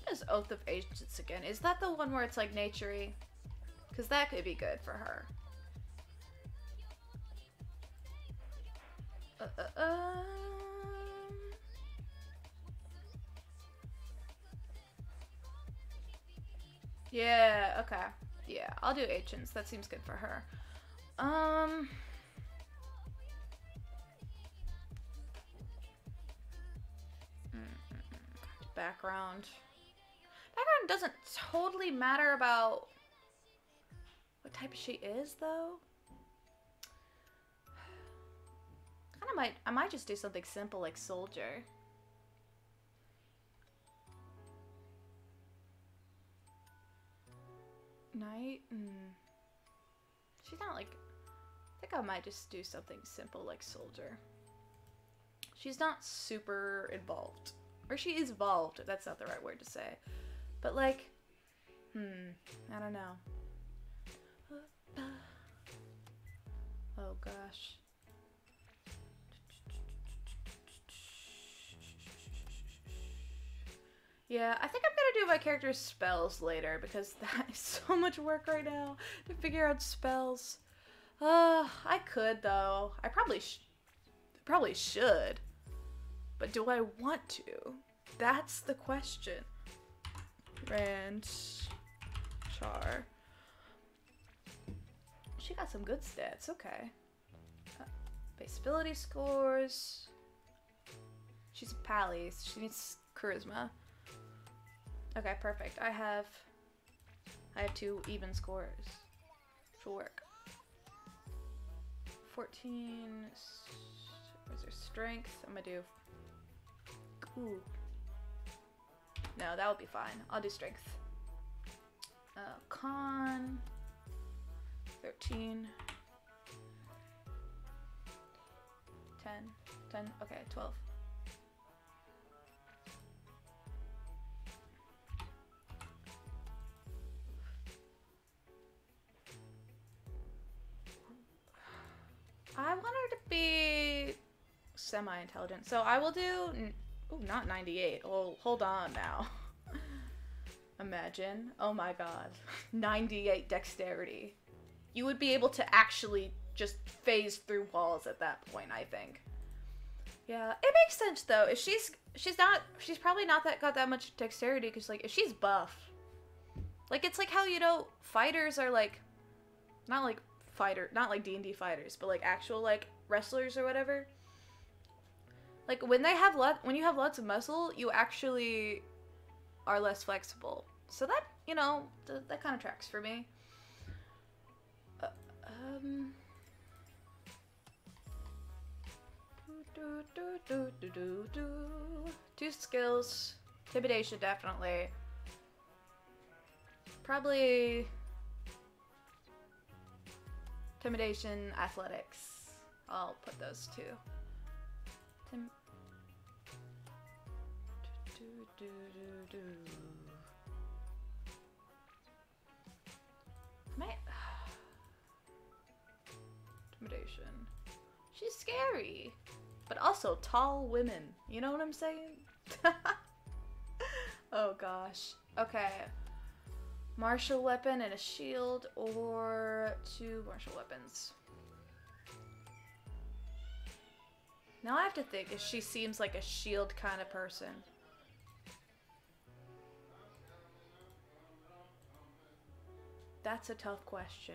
What is Oath of Ancients again? Is that the one where it's like nature-y? Because that could be good for her. Yeah, okay. Yeah, I'll do Ancients. That seems good for her. Background. Background doesn't totally matter about what type of she is, though. I might just do something simple like soldier. Knight? She's not like... I think I might just do something simple like soldier. She's not super involved. Or she is involved, if that's not the right word to say. But like... I don't know. Oh gosh. Yeah, I think I'm gonna do my character's spells later because that is so much work right now to figure out spells. I could though. I probably should. But do I want to? That's the question. Rand Char. She got some good stats, okay. Base ability scores. She's a pally, so she needs charisma. Okay, perfect. I have 2 even scores. Which will work. 14. Where's her strength? I'm gonna do. Ooh. No, that would be fine. I'll do strength. Con. 13. 10. Okay, 12. I want her to be semi-intelligent, so I will do... Ooh, not 98. Oh, hold on now. Imagine. Oh my god. 98 dexterity. You would be able to actually just phase through walls at that point, I think. Yeah, it makes sense though. If she's probably not got that much dexterity, because like if she's buff, like it's like how, you know, fighters are like, not like D&D fighters, but like actual like wrestlers or whatever. Like when you have lots of muscle, you actually are less flexible. So that, you know, that kind of tracks for me. Uh, um. Two skills. Intimidation, definitely. Probably intimidation, athletics. I'll put those two. Intimidation. She's scary, but also tall women. You know what I'm saying? Oh gosh. Okay. Martial weapon and a shield, or two martial weapons. Now I have to think if she seems like a shield kind of person. That's a tough question.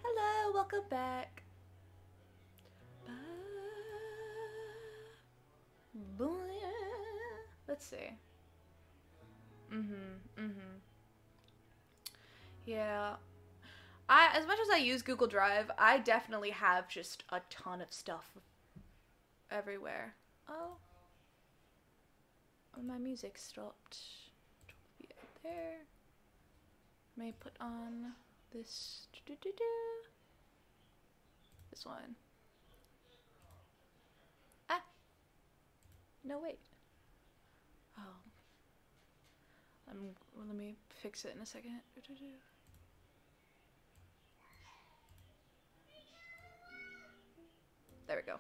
Hello, welcome back. Let's see. Yeah. As much as I use Google Drive, I definitely have just a ton of stuff everywhere. Oh. Oh, my music stopped. Yeah, there. May put on this. This one. Ah. No, wait. Oh. Well, let me fix it in a second. There we go.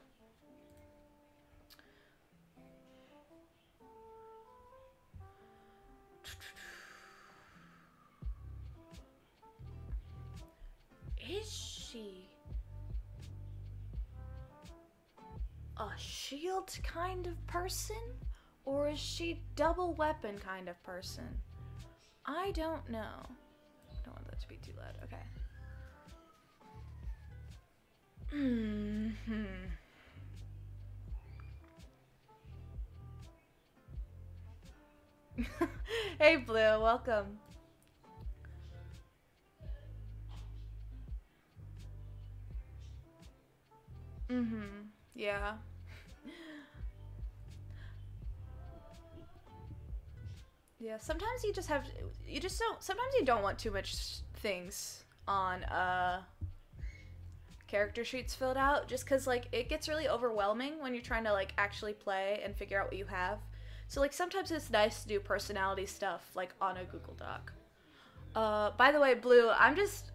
Is she a shield kind of person? Or is she double weapon kind of person? I don't know. I don't want that to be too loud. Okay. Hey Blue, welcome. Yeah. Yeah, sometimes you just have sometimes you don't want too much things on character sheets filled out, just because like it gets really overwhelming when you're trying to like actually play and figure out what you have. So like sometimes it's nice to do personality stuff like on a Google Doc. By the way, Blue, I'm just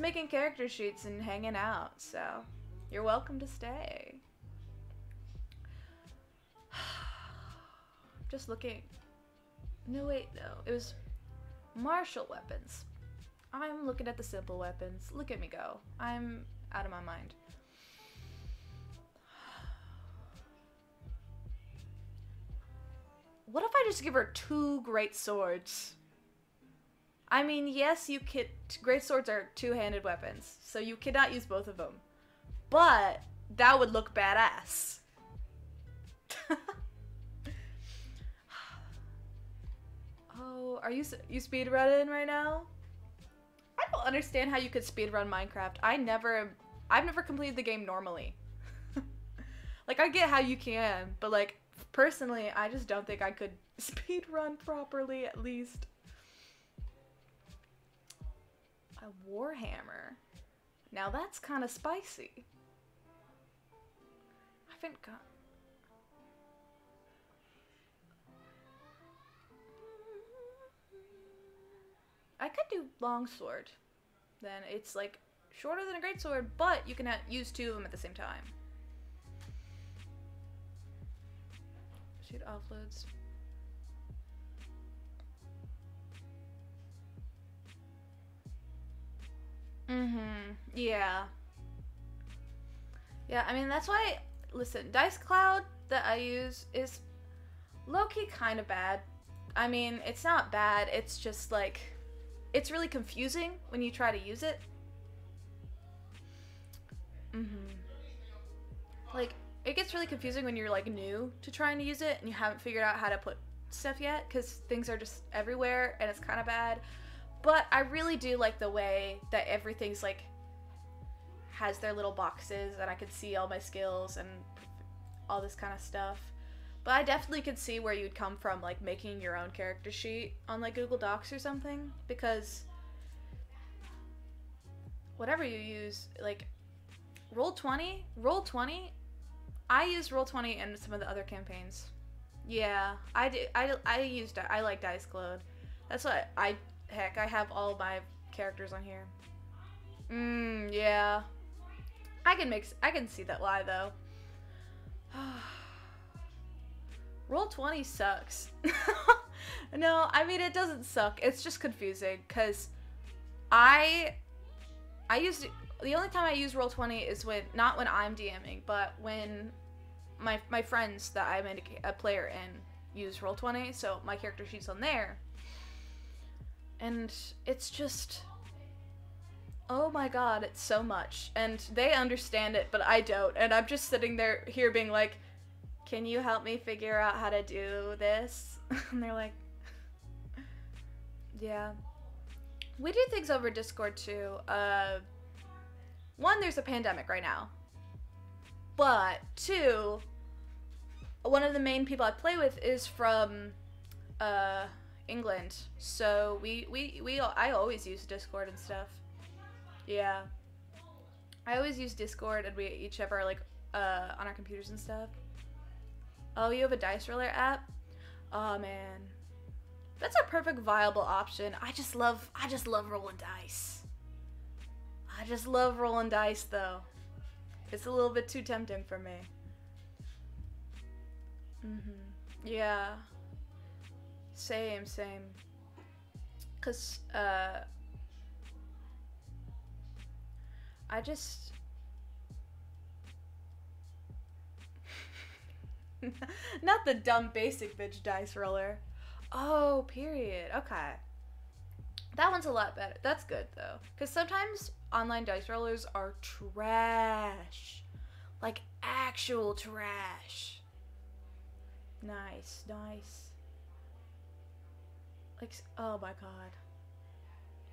making character sheets and hanging out, so you're welcome to stay. Just looking. No, wait, no. It was martial weapons. I'm looking at the simple weapons. Look at me go. I'm out of my mind. What if I just give her two great swords? I mean, yes, you could. Great swords are two-handed weapons, so you cannot use both of them. But that would look badass. Oh, are you speedrunning right now? I don't understand how you could speedrun Minecraft. I've never completed the game normally. Like, I get how you can, but like, personally, I just don't think I could speedrun properly, at least. A warhammer. Now that's kind of spicy. I haven't got... I could do longsword. Then it's like shorter than a greatsword, but you can use two of them at the same time. Shoot offloads. Yeah. Yeah, I mean, that's why, listen, Dice Cloud that I use is low-key kind of bad. I mean, it's not bad, it's just like, it's really confusing when you try to use it. Like, it gets really confusing when you're like new to trying to use it and you haven't figured out how to put stuff yet because things are just everywhere and it's kind of bad. But I really do like the way that everything's like has their little boxes and I can see all my skills and all this kind of stuff. But I definitely could see where you'd come from, like making your own character sheet on like Google Docs or something, because whatever you use, like Roll20, I use Roll20 in some of the other campaigns. Yeah, I do. I like Dice Cloud. That's what heck, I have all my characters on here. Yeah. I can see that lie though. Roll20 sucks. No, I mean it doesn't suck. It's just confusing because the only time I use Roll20 is not when I'm DMing, but when my friends that I'm a player in use Roll20, so my character sheet's on there. And it's just, oh my god, it's so much. And they understand it, but I don't. And I'm just sitting here being like, can you help me figure out how to do this? And they're like, yeah. We do things over Discord too. One, there's a pandemic right now. But two, one of the main people I play with is from England. So I always use Discord and stuff. Yeah. I always use Discord and we each have our like on our computers and stuff. Oh, you have a dice roller app? Oh man. That's a perfect viable option. I just love rolling dice. I just love rolling dice though. It's a little bit too tempting for me. Yeah. Same. Cause I just not the dumb basic bitch dice roller. Oh, period. Okay. That one's a lot better. That's good though. Cause sometimes online dice rollers are trash. Like actual trash. Nice. Like, oh my god.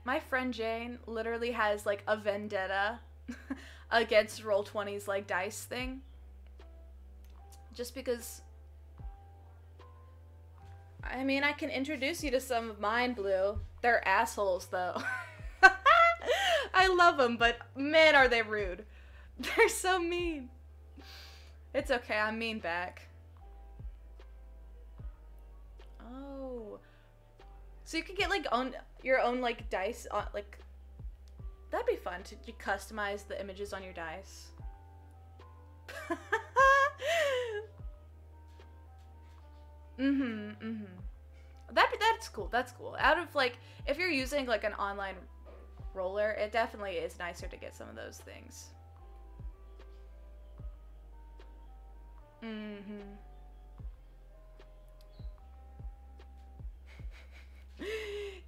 My friend Jane literally has like a vendetta against Roll20's like dice thing. Just because, I mean, I can introduce you to some of mine, Blue. They're assholes though. I love them, but man are they rude. They're so mean. It's okay, I'm mean back. Oh. So you could get like your own like dice, like, that'd be fun to customize the images on your dice. That's cool. Out of like, if you're using like an online roller, it definitely is nicer to get some of those things.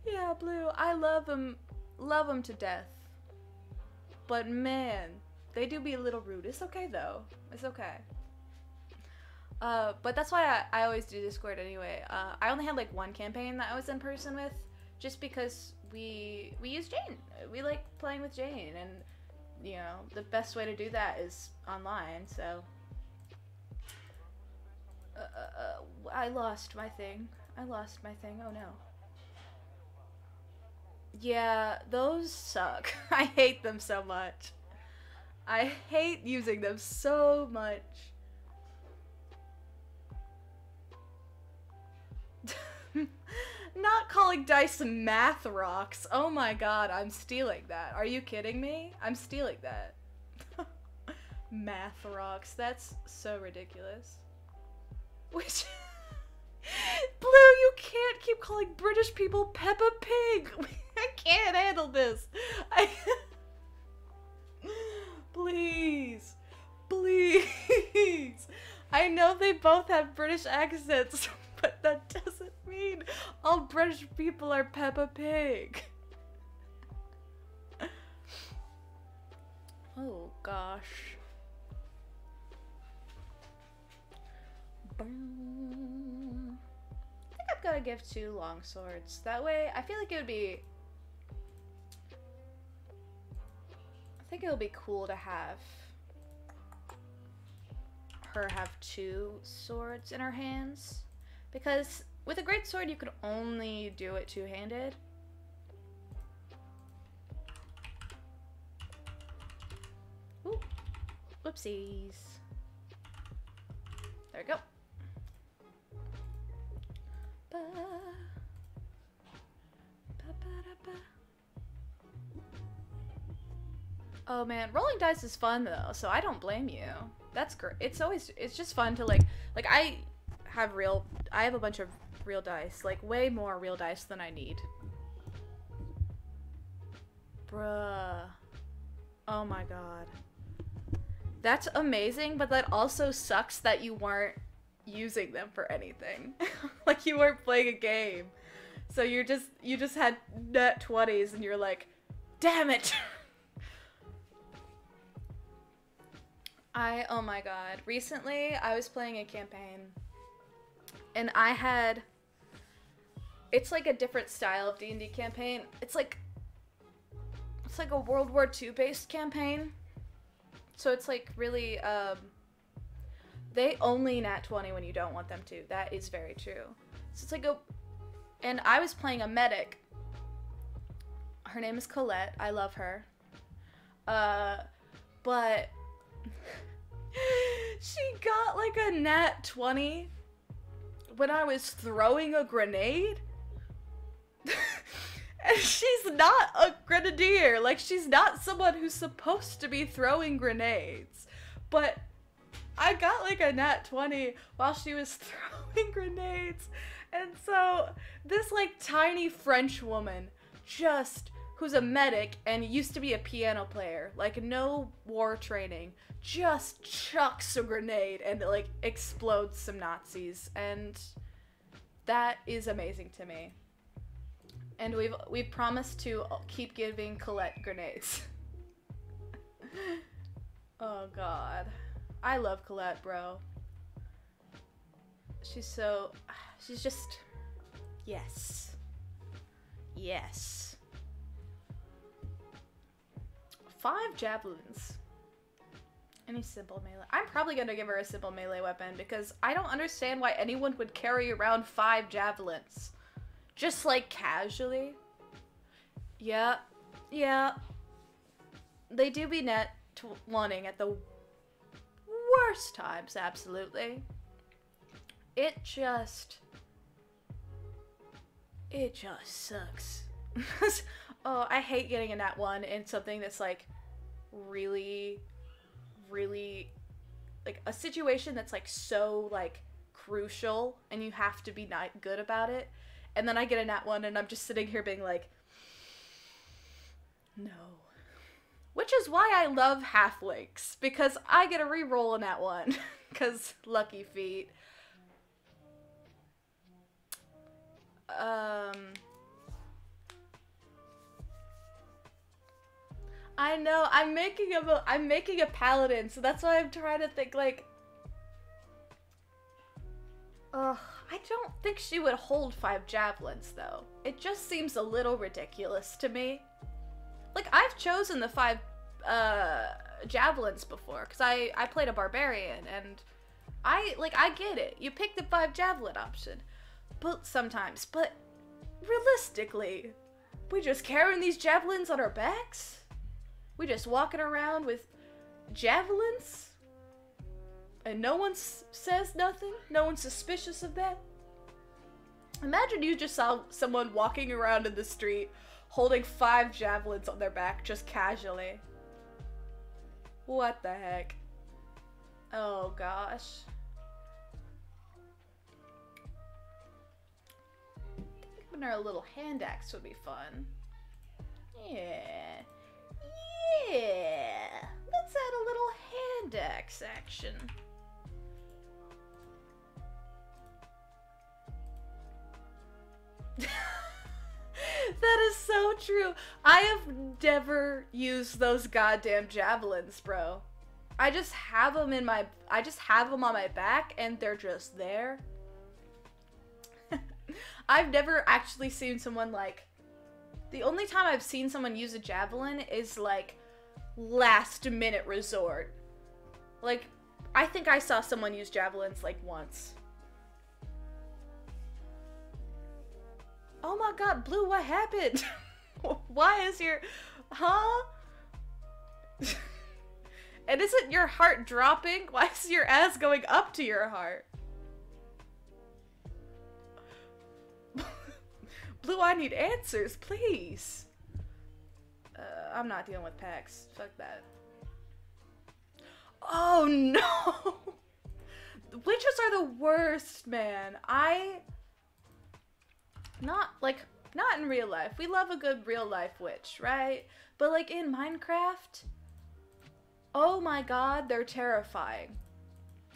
Yeah, Blue, I love them to death. But man, they do be a little rude. It's okay though. It's okay. But that's why I always do Discord anyway. I only had like one campaign that I was in person with, just because we use Jane. We like playing with Jane, and you know the best way to do that is online. So I lost my thing. Oh no. Yeah, those suck. I hate them so much. I hate using them so much. Not calling dice math rocks. Oh my god, I'm stealing that. Are you kidding me? I'm stealing that. Math rocks. That's so ridiculous. Which... Blue, you can't keep calling British people Peppa Pig. I can't handle this. Please. Please. I know they both have British accents, but that doesn't mean all British people are Peppa Pig. Oh gosh. I think gonna give 2 long swords. That way, I feel like it would be... I think it would be cool to have her have 2 swords in her hands. Because with a great sword, you could only do it 2-handed. Ooh. Whoopsies. There we go. Ba. Ba, ba, da, ba. Oh man, rolling dice is fun though, so I don't blame you. That's great. It's just fun to like I have a bunch of real dice, like way more real dice than I need. Bruh. Oh my god. That's amazing, but that also sucks that you weren't using them for anything. Like you weren't playing a game. So you just had nat 20s and you're like, damn it. Oh my god. Recently, I was playing a campaign and it's like a different style of D&D campaign. It's like a World War II based campaign. So it's like really, they only nat 20 when you don't want them to. That is very true. So it's like and I was playing a medic. Her name is Colette. I love her. But she got like a nat 20 when I was throwing a grenade. And she's not a grenadier. Like, she's not someone who's supposed to be throwing grenades. But I got like a nat 20 while she was throwing grenades. And so this like tiny French woman who's a medic and used to be a piano player, like no war training, just chucks a grenade and like explodes some Nazis. And that is amazing to me. And we've promised to keep giving Colette grenades. Oh god. I love Colette, bro. She's just, yes. Yes. 5 javelins. Any simple melee. I'm probably gonna give her a simple melee weapon because I don't understand why anyone would carry around 5 javelins. Just like casually. Yeah. Yeah. They do be nat 20 at the worst times, absolutely. It just sucks. Oh, I hate getting a nat 1 in something that's like really, really like a situation that's like so like crucial and you have to be not good about it. And then I get a nat 1 and I'm just sitting here being like, no. Which is why I love halflinks, because I get a reroll in that one. Because lucky feet. I know, I'm making a paladin, so that's why I'm trying to think like, ugh, I don't think she would hold 5 javelins though. It just seems a little ridiculous to me. Like, I've chosen the 5 javelins before, because I played a barbarian, and I get it. You pick the 5 javelin option. But sometimes, but realistically, we just carrying these javelins on our backs? We just walking around with javelins? And no one says nothing? No one's suspicious of that? Imagine you just saw someone walking around in the street holding 5 javelins on their back just casually. What the heck? Oh gosh. Giving her a little hand axe would be fun. Yeah. Yeah. Let's add a little hand axe action. That is so true. I have never used those goddamn javelins, bro. I just have them on my back and they're just there. I've never actually seen someone like, the only time I've seen someone use a javelin is like last minute resort. Like, I think I saw someone use javelins like once. Oh my god, Blue, what happened? Why is your... Huh? And isn't your heart dropping? Why is your ass going up to your heart? Blue, I need answers, please. I'm not dealing with packs. Fuck that. Oh no! Witches are the worst, man. Not in real life. We love a good real life witch, right? But like in Minecraft, oh my god, they're terrifying.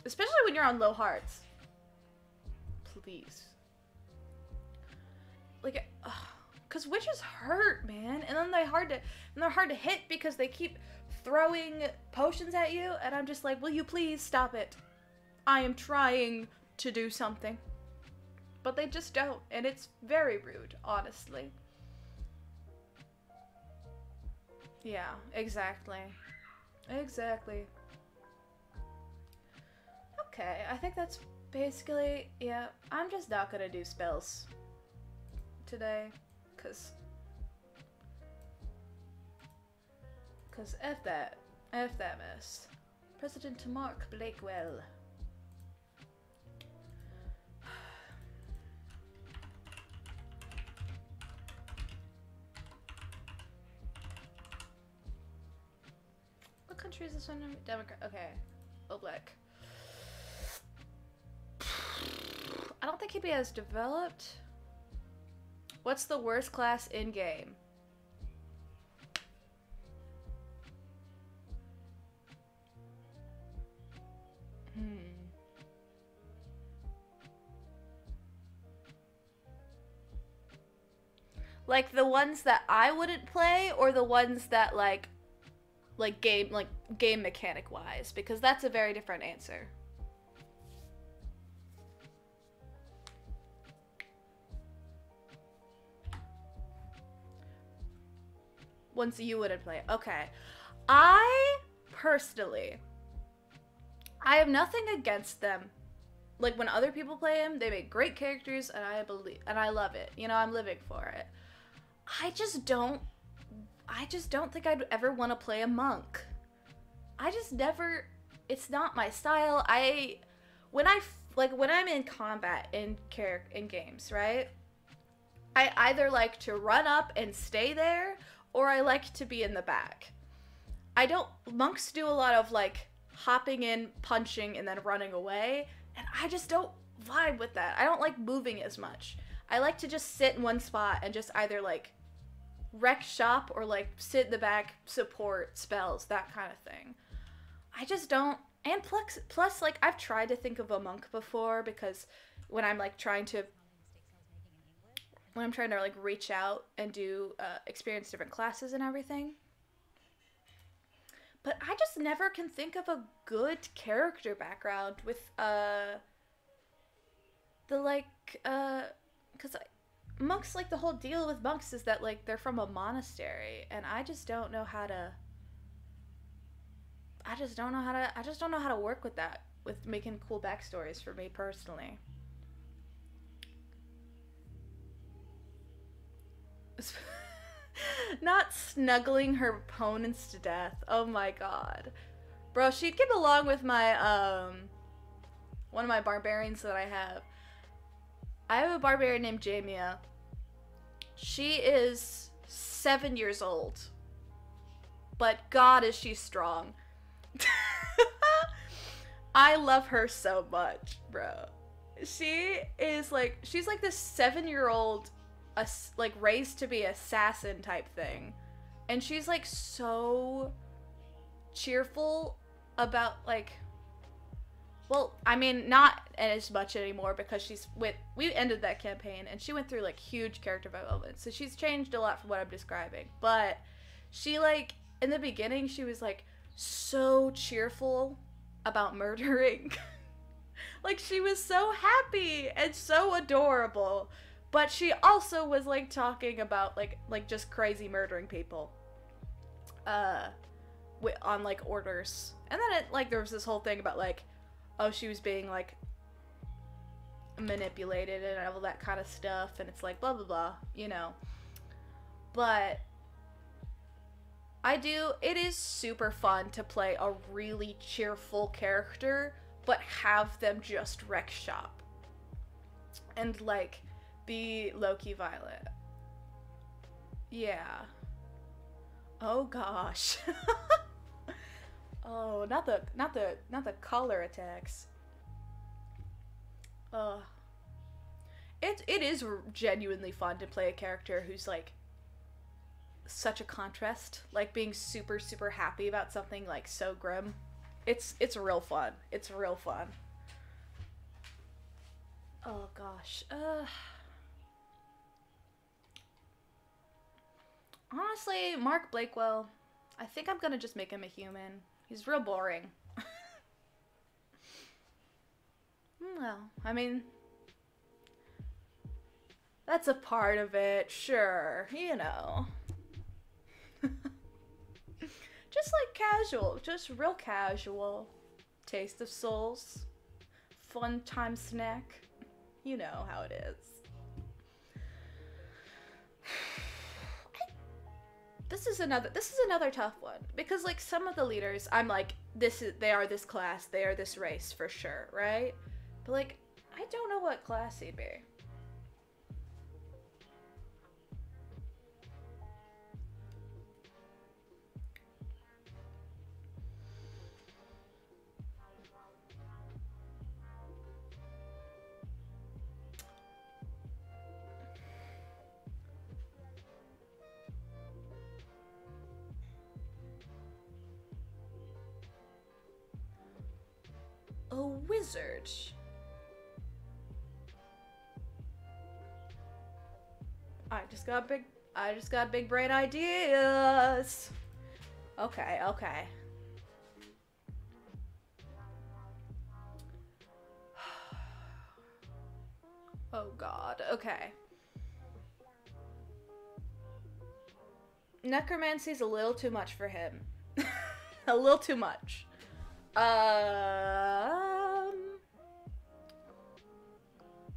Especially when you're on low hearts. Please. Like, cause witches hurt, man, and then they're hard to hit because they keep throwing potions at you, and I'm just like, will you please stop it? I am trying to do something. But they just don't, and it's very rude, honestly. Yeah, exactly. Exactly. Okay, I think that's basically, yeah, I'm just not gonna do spells today, cause F that mess. President Mark Blakewell. What country is this one? Democrat. Okay. Oh, black. I don't think he'd be as developed. What's the worst class in game? Like the ones that I wouldn't play, or the ones that like game mechanic wise, because that's a very different answer. Ones you wouldn't play. Okay. I personally, I have nothing against them. Like when other people play them, they make great characters, and I love it. You know, I'm living for it. I just don't think I'd ever want to play a monk. I just never, it's not my style. When I'm in combat in games, right? I either like to run up and stay there, or I like to be in the back. Monks do a lot of like hopping in, punching, and then running away, and I just don't vibe with that. I don't like moving as much. I like to just sit in one spot and just either like wreck shop or like sit in the back, support spells, that kind of thing. I just don't. And plus like I've tried to think of a monk before, because when I'm trying to like reach out and do experience different classes and everything. But I just never can think of a good character background with because monks, like the whole deal with monks is that like they're from a monastery, and I just don't know how to work with that, with making cool backstories for me personally. Not snuggling her opponents to death. Oh my god. Bro, she'd get along with my, one of my barbarians that I have. I have a barbarian named Jamia. She is 7 years old. But god is she strong. I love her so much, bro. She's like this 7-year-old, like raised to be assassin type thing, and she's like so cheerful about like, well, I mean not as much anymore because we ended that campaign and she went through like huge character development, so she's changed a lot from what I'm describing. But she, like, in the beginning she was like so cheerful about murdering. Like she was so happy and so adorable. But she also was like talking about like just crazy murdering people on like orders. And then it like there was this whole thing about like, oh, she was being like manipulated and all that kind of stuff, and it's like blah blah blah, you know. But it is super fun to play a really cheerful character but have them just wreck shop and like be low-key violent. Yeah. Oh gosh. Oh, not the collar attacks. It is genuinely fun to play a character who's like such a contrast, like being super super happy about something like so grim. It's real fun. It's real fun. Oh gosh. Honestly, Mark Blakewell, I think I'm gonna just make him a human. He's real boring. Well, I mean, that's a part of it, sure, you know. Just like casual, just real casual. Taste of Souls. Fun time snack. You know how it is. This is another tough one, because like some of the leaders I'm like, they are this class, they are this race for sure, right? But like I don't know what class he'd be. A wizard. I just got big brain ideas. Okay, okay. Oh god, okay. Necromancy's a little too much for him. A little too much.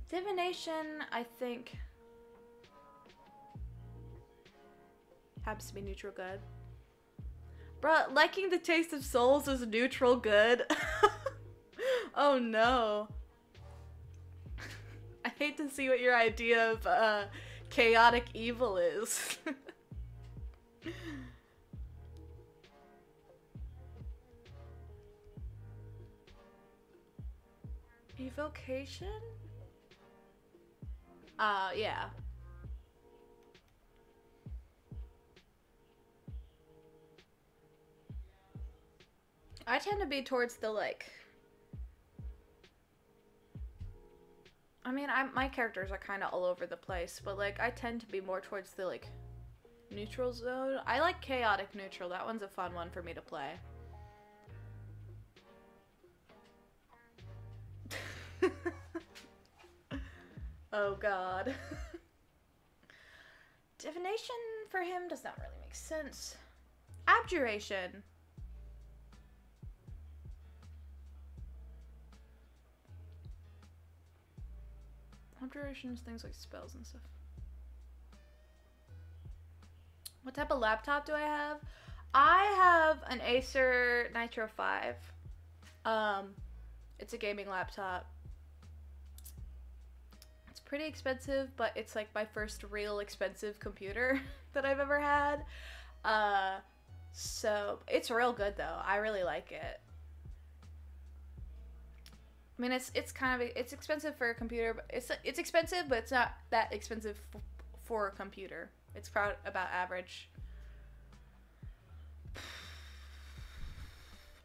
Divination, I think, happens to be neutral good. Bruh, liking the taste of souls is neutral good. Oh no. I hate to see what your idea of chaotic evil is. Evocation? Yeah. I tend to be towards the, like... I mean, my characters are kind of all over the place, but, like, I tend to be more towards the, like, neutral zone. I like chaotic neutral. That one's a fun one for me to play. Oh god. Divination for him does not really make sense. Abjuration. Abjuration is things like spells and stuff. What type of laptop do I have? I have an Acer Nitro 5. It's a gaming laptop. It's pretty expensive, but it's like my first real expensive computer that I've ever had. So it's real good though. I really like it. I mean, it's kind of, it's expensive for a computer, but it's expensive, but it's not that expensive for a computer. It's probably about average.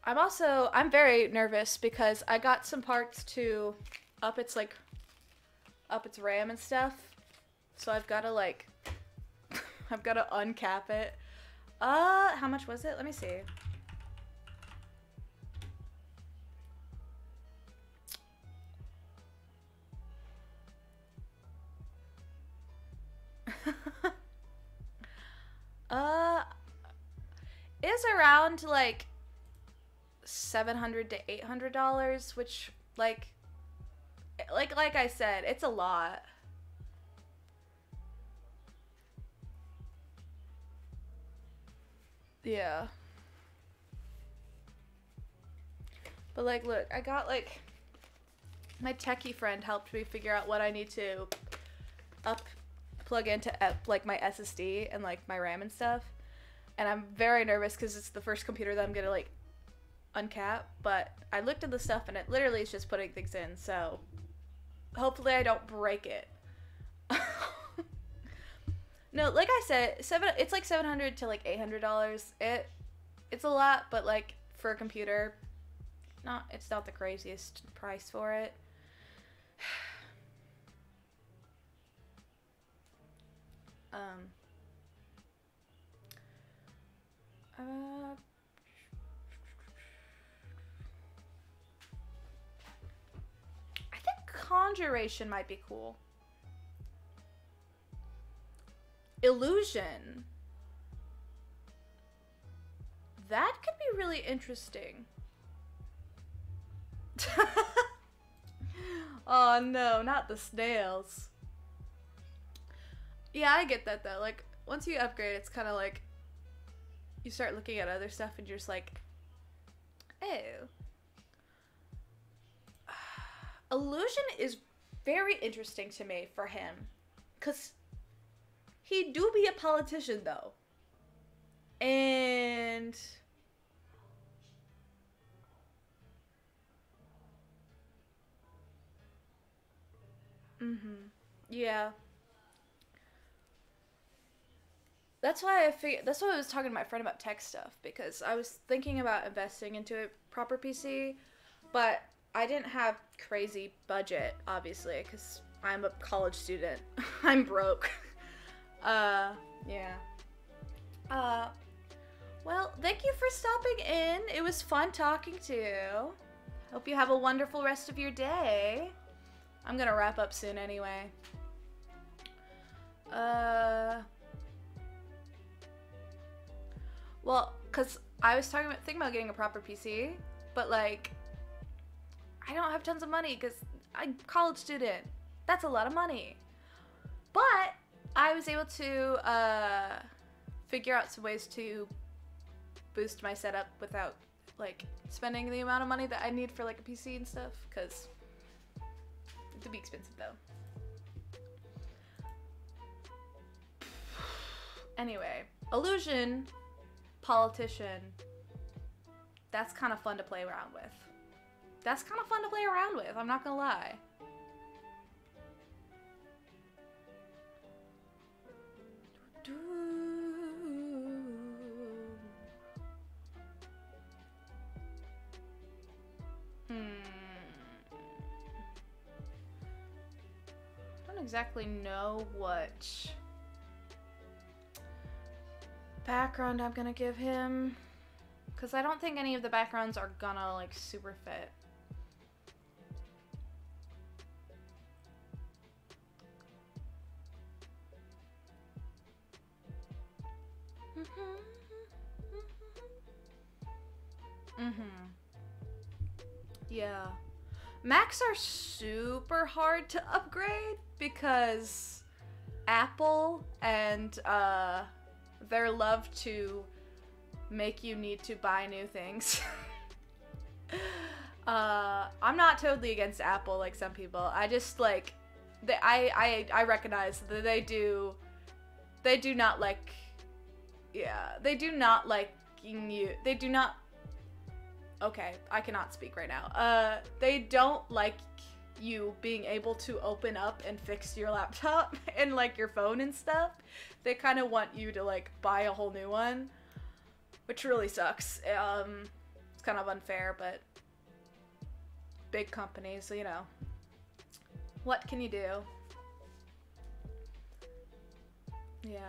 I'm very nervous because I got some parts to up its RAM and stuff. So I've got to like, I've got to uncap it. How much was it? Let me see. around like $700 to $800, which like I said, it's a lot. Yeah. But like, look, I got like my techie friend helped me figure out what I need to plug into like my SSD and like my RAM and stuff. And I'm very nervous because it's the first computer that I'm gonna like uncap. But I looked at the stuff and it literally is just putting things in. So hopefully I don't break it. No, like I said, it's like $700 to like $800. It's a lot, but like for a computer, it's not the craziest price for it. I think Conjuration might be cool. Illusion. That could be really interesting. Oh no, not the snails. Yeah, I get that though. Like, once you upgrade, it's kind of like you start looking at other stuff and you're just like, oh. Illusion is very interesting to me for him. Because he do be a politician though. And yeah. That's why that's why I was talking to my friend about tech stuff, because I was thinking about investing into a proper PC, but I didn't have crazy budget, obviously, because I'm a college student. I'm broke. Yeah. Well, thank you for stopping in. It was fun talking to you. Hope you have a wonderful rest of your day. I'm gonna wrap up soon anyway. Well, cause I was thinking about getting a proper PC, but like, I don't have tons of money because I'm a college student. That's a lot of money. But I was able to figure out some ways to boost my setup without like spending the amount of money that I need for like a PC and stuff, because it could be expensive though. Anyway, Illusion, politician, that's kind of fun to play around with. That's kind of fun to play around with, I'm not gonna lie. I don't exactly know what background I'm gonna give him, because I don't think any of the backgrounds are gonna like super fit. Yeah. Macs are super hard to upgrade because Apple and their love to make you need to buy new things. I'm not totally against Apple like some people. I just like I recognize that they do not like, yeah, they do not like you. They do not. Okay, I cannot speak right now. They don't like you being able to open up and fix your laptop and like your phone and stuff. They kind of want you to like buy a whole new one, which really sucks. It's kind of unfair, but big companies, you know, what can you do? Yeah.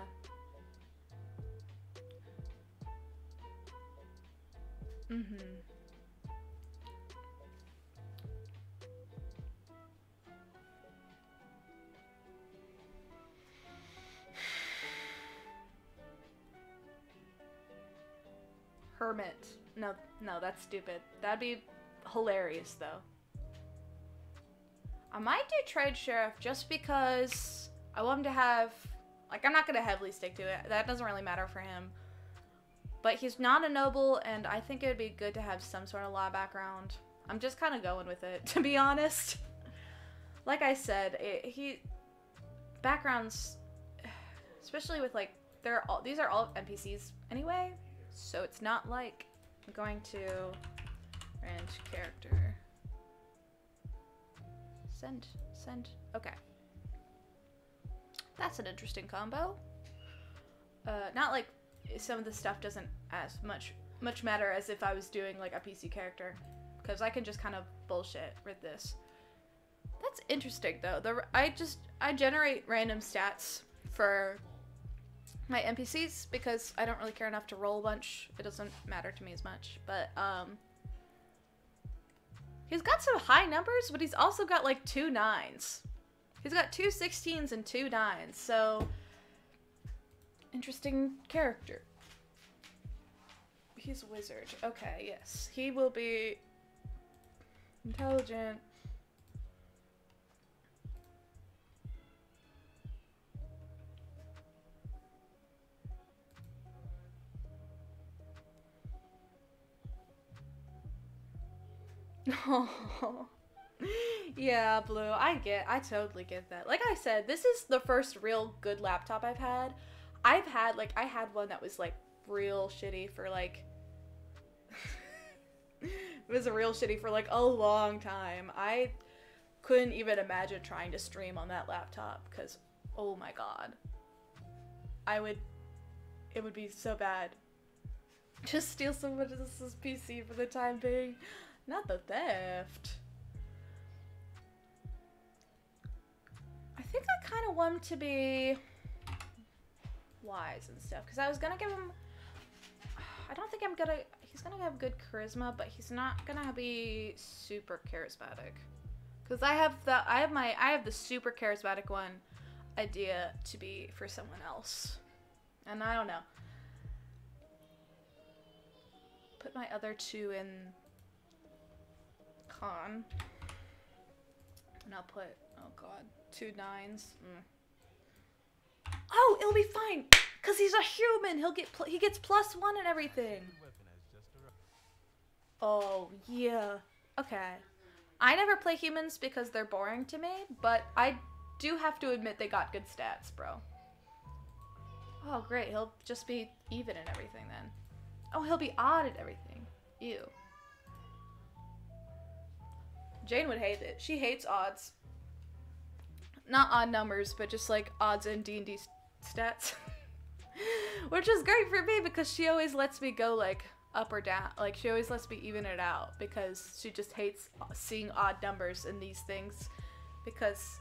hermit. No, no, that's stupid. That'd be hilarious, though. I might do trade sheriff just because I want him to have... Like, I'm not going to heavily stick to it. That doesn't really matter for him. But he's not a noble, and I think it would be good to have some sort of law background. I'm just kind of going with it, to be honest. Like I said, backgrounds, especially with, like, these are all NPCs anyway, so it's not like I'm going to range character. Send. Okay. That's an interesting combo. Not like some of the stuff doesn't as much matter as if I was doing like a PC character, because I can just kind of bullshit with this. That's interesting though. I generate random stats for my NPCs because I don't really care enough to roll a bunch. It doesn't matter to me as much, but he's got some high numbers, but he's also got like 2 9s. He's got 2 16s and 2 9s, so interesting character. He's a wizard. Okay, yes. He will be intelligent. Oh. Yeah, Blue, I totally get that. Like I said, this is the first real good laptop I've had. I had one that was, like, real shitty for, like, it was real shitty for, like, a long time. I couldn't even imagine trying to stream on that laptop, because, oh my god. It would be so bad. Just steal someone else's PC for the time being. Not the theft. I think I kind of want him to be wise and stuff, because I was gonna give him... I don't think he's gonna have good charisma, but he's not gonna be super charismatic. Because I have the super charismatic one idea to be for someone else. And I don't know. Put my other 2 in con. And I'll put, oh god, 2 9s. Oh, it'll be fine, cause he's a human. He gets +1 and everything. Oh yeah. Okay. I never play humans because they're boring to me, but I do have to admit they got good stats, bro. Oh great, he'll just be even and everything then. Oh, he'll be odd at everything. Ew. Jane would hate it. She hates odds. Not odd numbers, but just like odds in D&D stats. Which is great for me because she always lets me go like up or down. Like she always lets me even it out because she just hates seeing odd numbers in these things because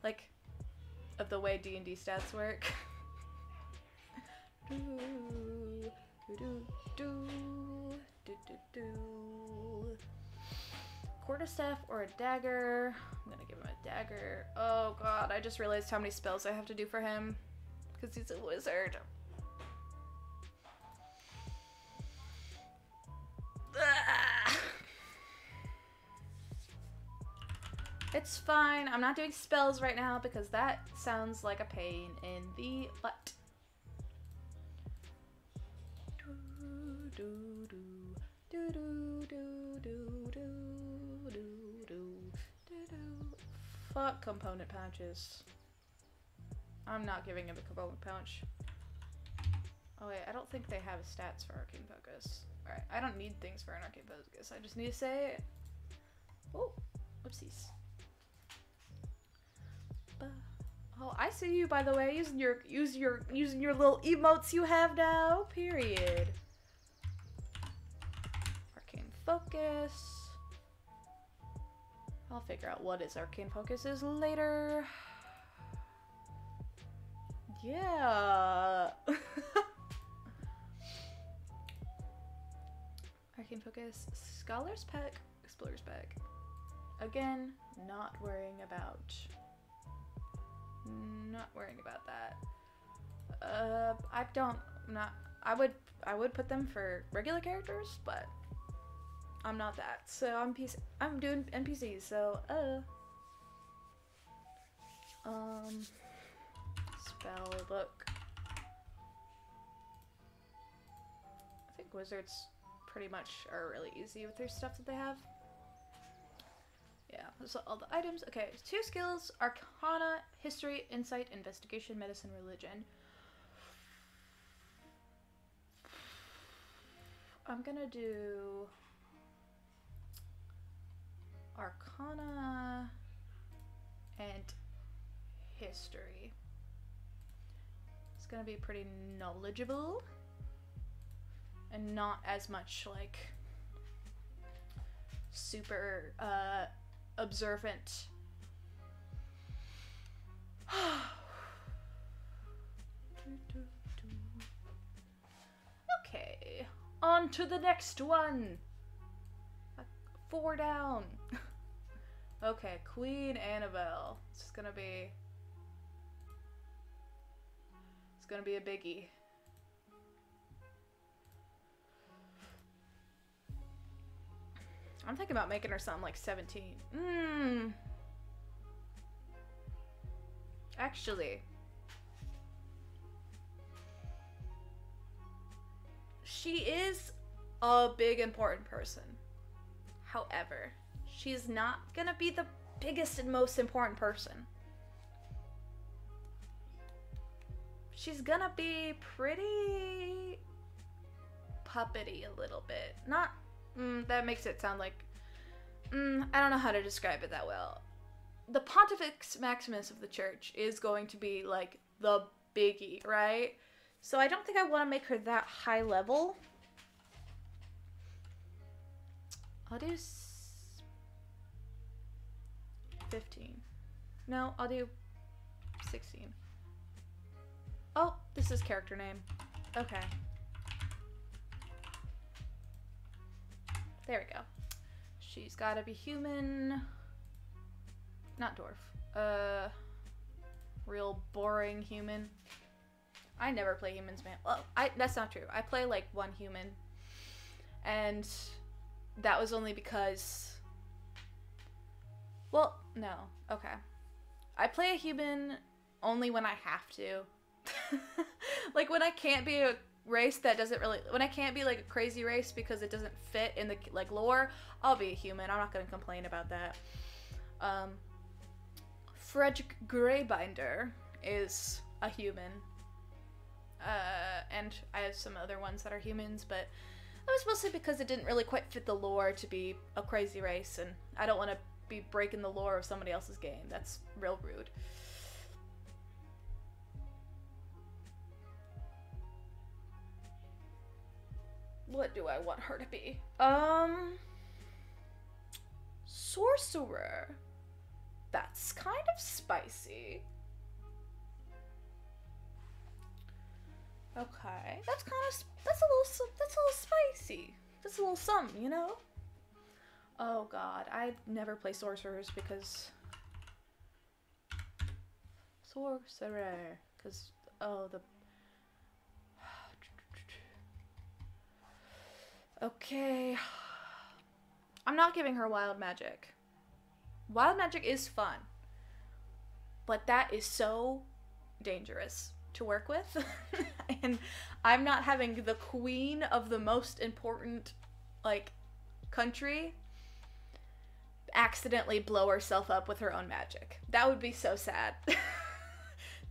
like of the way D&D stats work. Quarterstaff or a dagger. I'm gonna give him a dagger. Oh god, I just realized how many spells I have to do for him because he's a wizard. It's fine. I'm not doing spells right now because that sounds like a pain in the butt. Fuck component pouches. I'm not giving him a component pouch. Oh wait, I don't think they have stats for Arcane Focus. Alright, I don't need things for an Arcane Focus. I just need to say it. Oh, whoopsies. Oh, I see you, by the way, using your little emotes you have now. Period. Arcane Focus. I'll figure out what his Arcane Focus is later. Yeah. Arcane Focus, Scholar's Pack, Explorer's Pack. Again, not worrying about that. I would put them for regular characters, but I'm not that. So I'm doing NPCs, so spell book. I think wizards pretty much are really easy with their stuff that they have. Yeah, so all the items. Okay, 2 skills: Arcana, History, Insight, Investigation, Medicine, Religion. I'm gonna do Arcana and History. It's gonna be pretty knowledgeable and not as much like super observant. Okay, on to the next one. 4 down. Okay, Queen Annabelle. It's gonna be a biggie. I'm thinking about making her something like 17. Actually, she is a big important person. However, she's not gonna be the biggest and most important person. She's gonna be pretty puppety a little bit. Not, that makes it sound like, I don't know how to describe it that well. The Pontifex Maximus of the church is going to be like the biggie, right? So I don't think I want to make her that high level. I'll do 15. No, I'll do 16. Oh, this is character name. Okay. There we go. She's gotta be human. Not dwarf. Real boring human. I never play humans, man. Well, that's not true. I play like 1 human. And that was only because... Well, no. Okay. I play a human only when I have to. Like when I can't be a race that doesn't really... When I can't be like a crazy race because it doesn't fit in the like lore, I'll be a human. I'm not going to complain about that. Frederick Greybinder is a human. And I have some other ones that are humans, but that was mostly because it didn't really quite fit the lore to be a crazy race, and I don't want to be breaking the lore of somebody else's game. That's real rude. What do I want her to be? Sorcerer. That's kind of spicy. Okay, that's a little spicy. That's a little something, you know? Oh god, I never play sorcerers because... Sorcerer. Because, oh, the... Okay. I'm not giving her wild magic. Wild magic is fun. But that is so dangerous to work with. And I'm not having the queen of the most important, like, country accidentally blow herself up with her own magic. That would be so sad.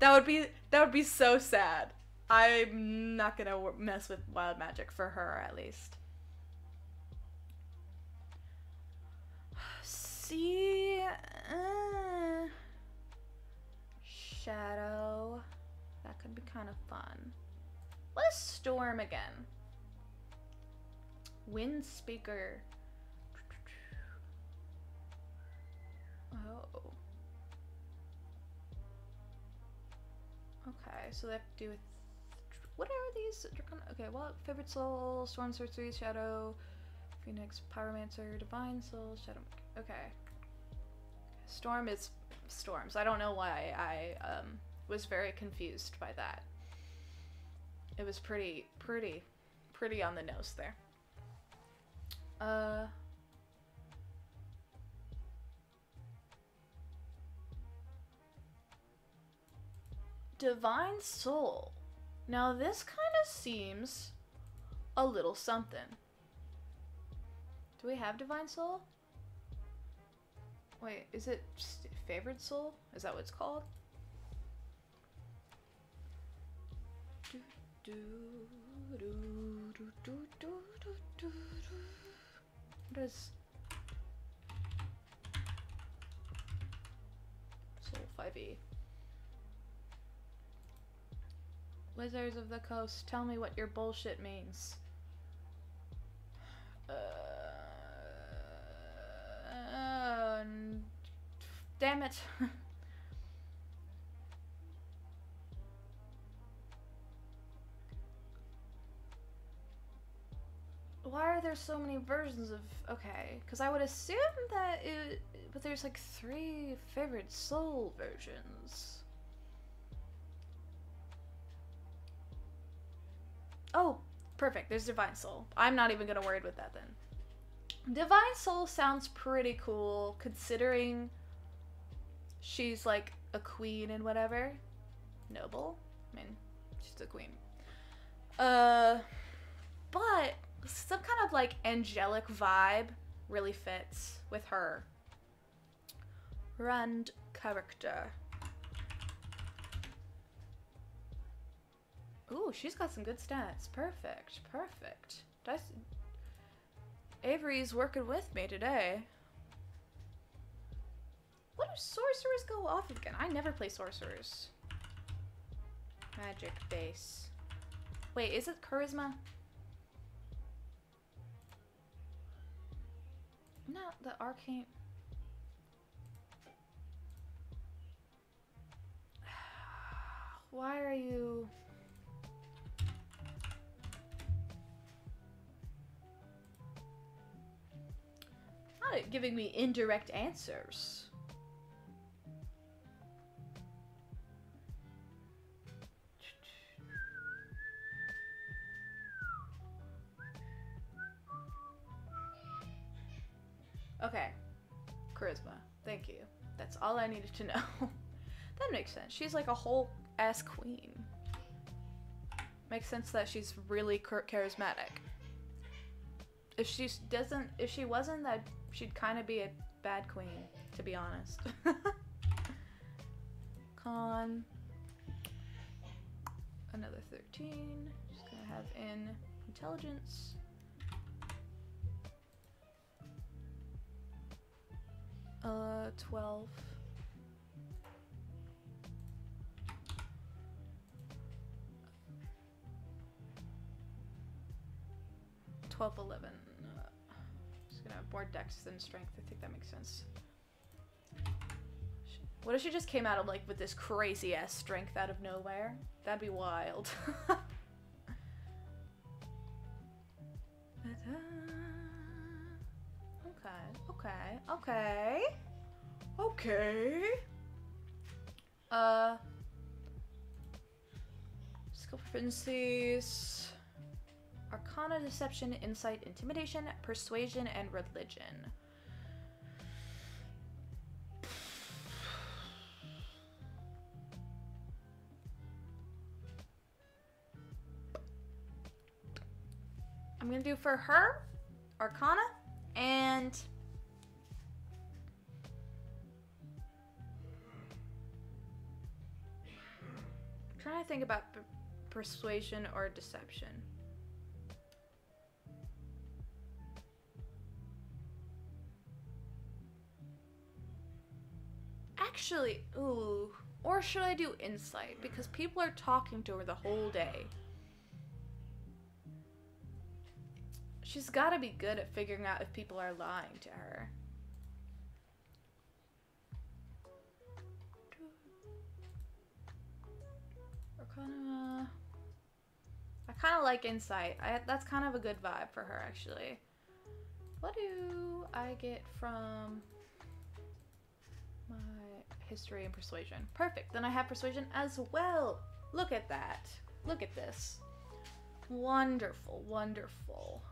that would be so sad. I'm not gonna mess with wild magic for her, at least. See, Shadow. That could be kind of fun. What is Storm again? Wind Speaker. Oh. Okay, so they have to do with... What are these? Okay, well, Favorite Soul, Storm Sorcery, Shadow, Phoenix, Pyromancer, Divine Soul, Shadow... Okay. Storm is Storm, so I don't know why I was very confused by that. It was pretty on the nose there. Divine Soul. Now this kind of seems a little something. Do we have Divine Soul? Wait, is it just Favored Soul? Is that what it's called? What is Soul 5e? Wizards of the Coast, tell me what your bullshit means. Damn it. Why are there so many versions of... Okay, because I would assume that it... But there's like 3 Favored Soul versions. Oh, perfect. There's Divine Soul. I'm not even going to worry with that then. Divine Soul sounds pretty cool, considering she's like a queen and whatever. Noble. I mean, she's a queen. But some kind of like angelic vibe really fits with her. Rand character. Ooh, she's got some good stats. Perfect. Perfect. Avery's working with me today. What do sorcerers go off again? I never play sorcerers. Magic base. Wait, is it charisma? No, the arcane. Why are you... Not giving me indirect answers. Okay. Charisma. Thank you. That's all I needed to know. That makes sense. She's like a whole ass queen. Makes sense that she's really charismatic. If she wasn't, that she'd kind of be a bad queen, to be honest. Con. Another 13. Just gonna have in intelligence. Uh, 12. 12, 11. Just gonna have more dex than strength. I think that makes sense. What if she just came out of like with this crazy ass strength out of nowhere? That'd be wild. Okay. Skill proficiencies. Arcana, Deception, Insight, Intimidation, Persuasion, and Religion. I'm gonna do for her, Arcana, and... I'm trying to think about Persuasion or Deception. Actually, ooh. Or should I do Insight? Because people are talking to her the whole day. She's gotta be good at figuring out if people are lying to her. Arcana. I kind of like Insight. That's kind of a good vibe for her, actually. What do I get from my history and persuasion? Perfect. Then I have persuasion as well. Look at that. Look at this. Wonderful, wonderful.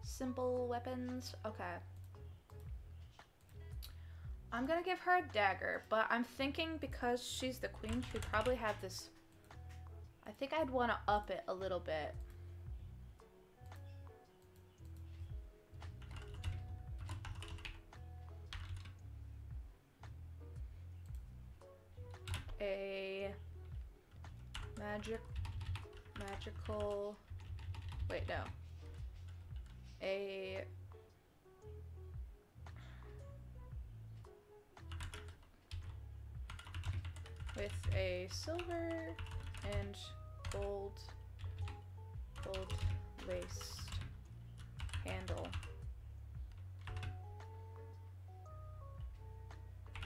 Simple weapons. Okay. I'm gonna give her a dagger, but I'm thinking because she's the queen, she'd probably have this. I think I'd want to up it a little bit. A magical, wait, no. With a silver and gold laced handle.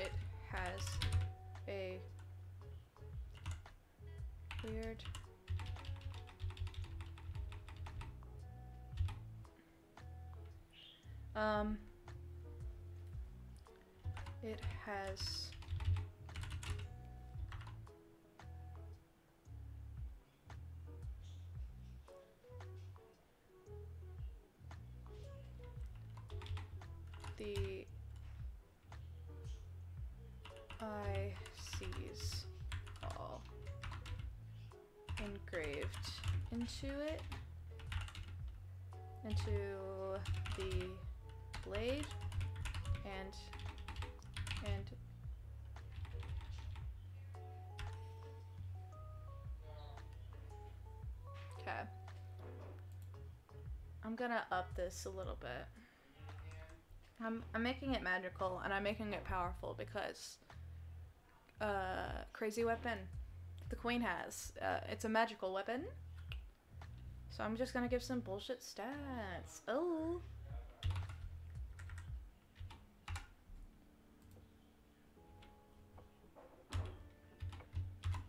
It has a weird it has the ICs all engraved into it, into the blade, and okay. I'm gonna up this a little bit. I'm making it magical and I'm making it powerful because crazy weapon the queen has. It's a magical weapon. So I'm just gonna give some bullshit stats. Oh.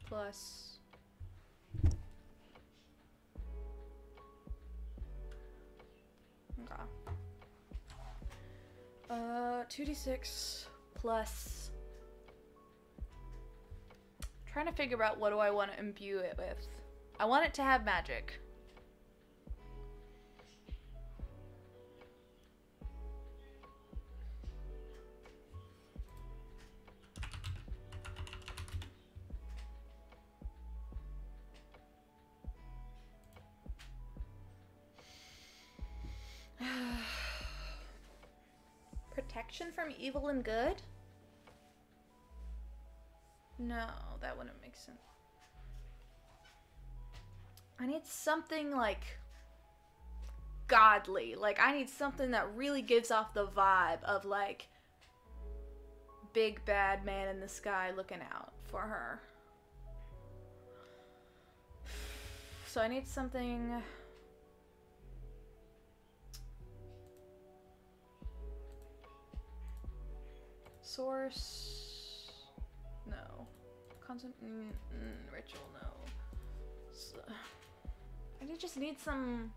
Plus. Okay. 2d6 plus. Trying to figure out what do I want to imbue it with. I want it to have magic. Protection from evil and good? No, that wouldn't make sense. I need something like godly. Like I need something that really gives off the vibe of like big bad man in the sky looking out for her. So I need something. Source. No. Constant. Ritual. No. So, I just need some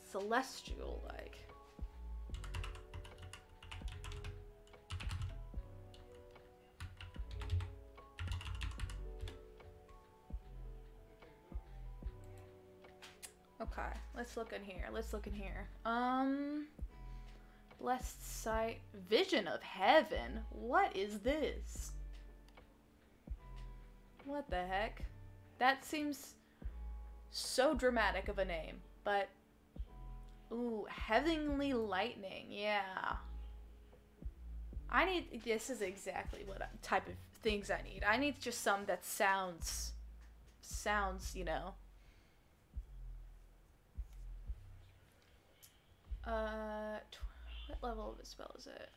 celestial, like. Okay, let's look in here. Let's look in here. Blessed sight. Vision of heaven. What is this? What the heck? That seems so dramatic of a name, but ooh, heavenly lightning. Yeah. I need, this is exactly what type of things I need. I need just some that sounds, you know. What level of a spell is it?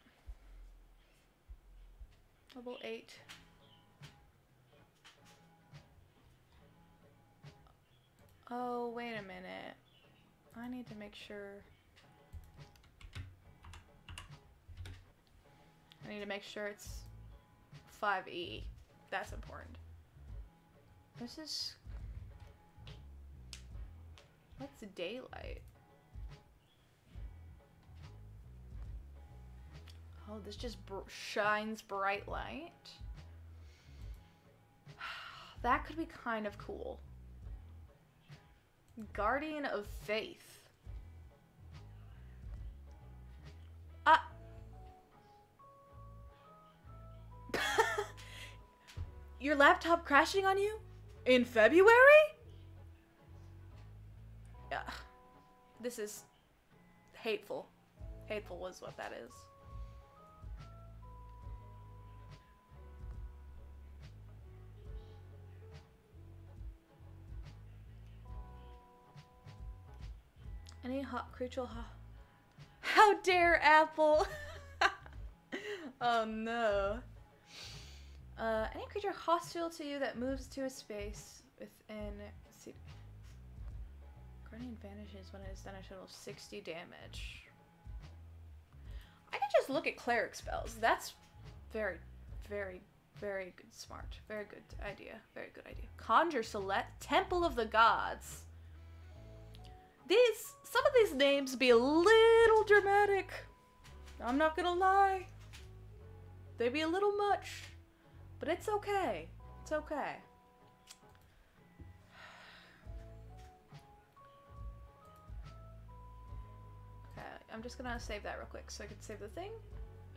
Level 8. Oh, wait a minute. I need to make sure. I need to make sure it's 5e. That's important. This is... What's daylight? Oh, this just shines bright light. That could be kind of cool. Guardian of Faith. Your laptop crashing on you? In February? Yeah. This is hateful. Hateful was what that is. Any hot creature? How dare Apple? Oh no. Any creature hostile to you that moves to a space within. Let's see. Guardian vanishes when it is done a total of 60 damage. I can just look at cleric spells. That's very, very, very good. Smart. Very good idea. Very good idea. Conjure Select Temple of the Gods. Some of these names be a little dramatic. I'm not gonna lie. They be a little much. But it's okay. It's okay. Okay, I'm just gonna save that real quick so I can save the thing.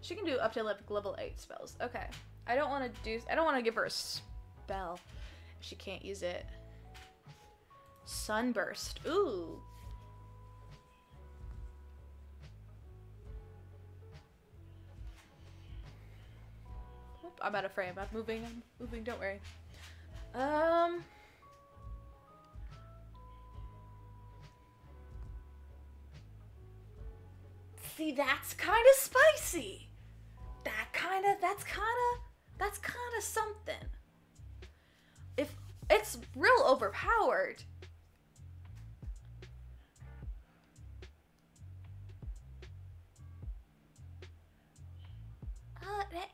She can do up to level 8 spells. Okay. I don't want to give her a spell if she can't use it. Sunburst. Ooh. I'm out of frame. I'm moving, don't worry. See, that's kind of spicy. That's kind of something. If it's real overpowered.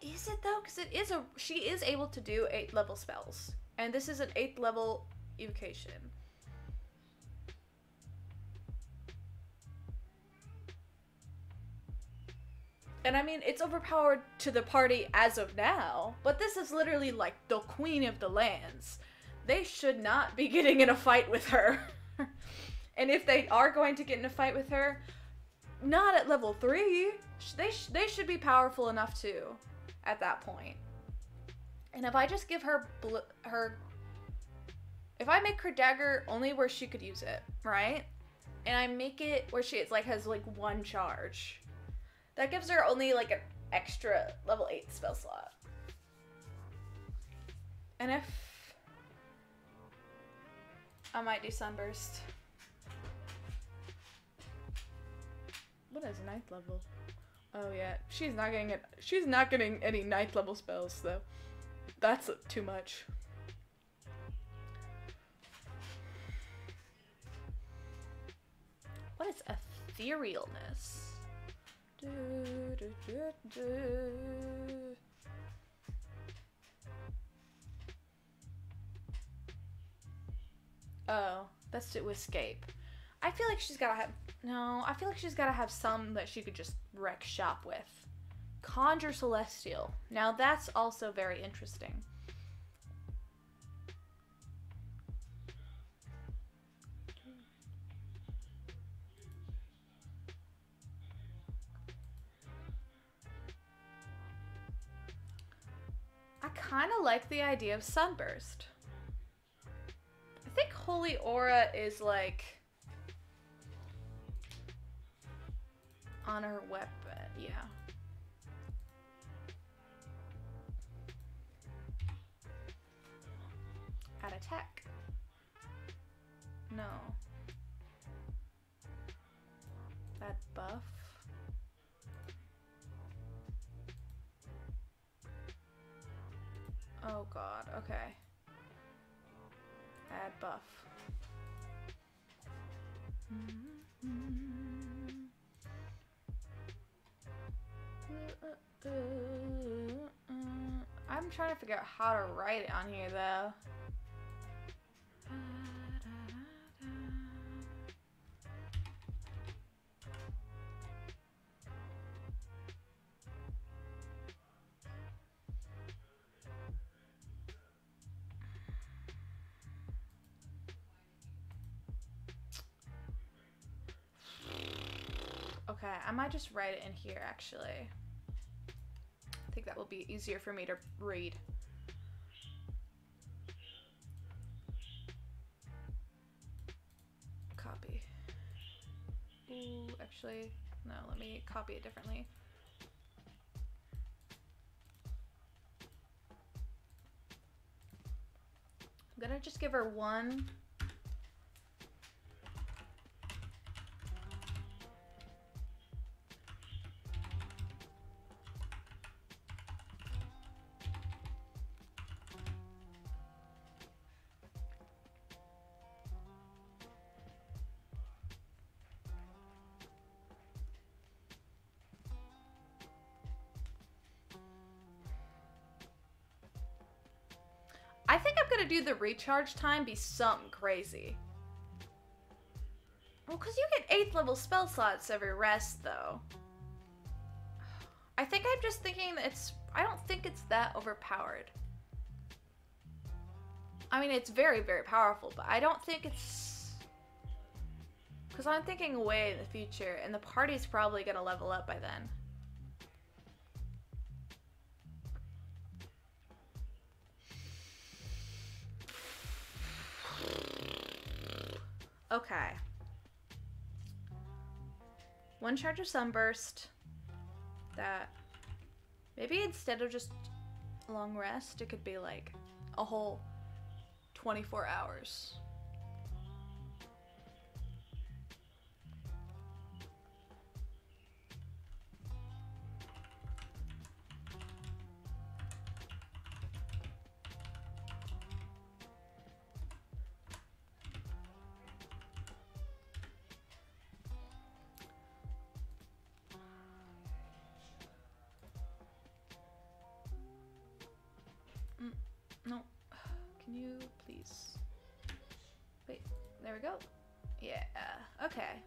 Is it though? Because she is able to do 8th level spells. And this is an 8th level evocation. And I mean, it's overpowered to the party as of now, but this is literally like the queen of the lands. They should not be getting in a fight with her. And if they are going to get in a fight with her, not at level 3. They should be powerful enough too, at that point. And if I just give her if I make her dagger only where she could use it, right? And I make it where she has like 1 charge. That gives her only like an extra level 8 spell slot. And if I might do Sunburst. What is 9th level? Oh yeah, she's not getting any 9th level spells though. That's too much. What is etherealness? Oh, that's to escape. I feel like she's gotta have... No, I feel like she's gotta have some that she could just wreck shop with. Conjure Celestial. Now that's also very interesting. I kind of like the idea of Sunburst. I think Holy Aura is like... on her weapon, yeah. Add attack. No. Add buff. Oh god, okay. Add buff. I'm trying to figure out how to write it on here though. Okay, I might just write it in here, actually. I think that will be easier for me to read. Copy. Ooh, actually, no, let me copy it differently. I'm gonna just give her one. I think I'm gonna do the recharge time be something crazy. Well, because you get 8th level spell slots every rest, though. I think I'm just thinking that I don't think it's that overpowered. I mean, it's very, very powerful, but I don't think it's... Because I'm thinking way in the future, and the party's probably gonna level up by then. Okay. One charge of Sunburst. That. Maybe instead of just a long rest, it could be like a whole 24 hours. No. Can you please? Wait, there we go. Yeah, okay.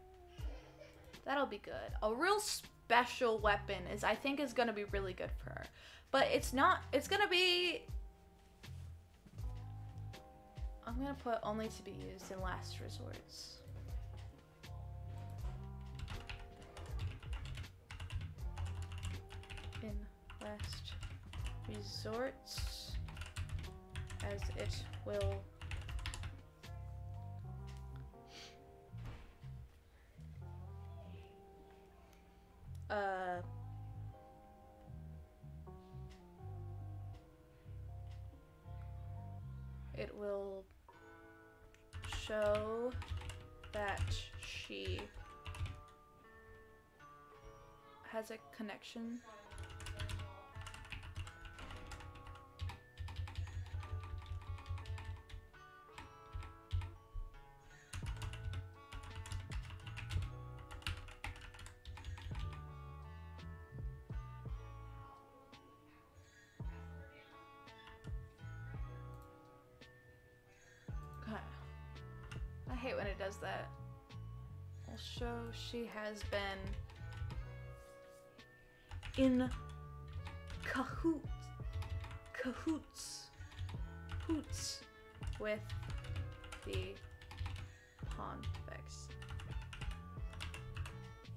That'll be good. A real special weapon I think is gonna be really good for her. But it's not, it's gonna be... I'm gonna put only to be used in last resorts. In last resorts. As it will it will show that she has a connection. I hate when it does that. I'll show she has been in cahoots with the Pontifex.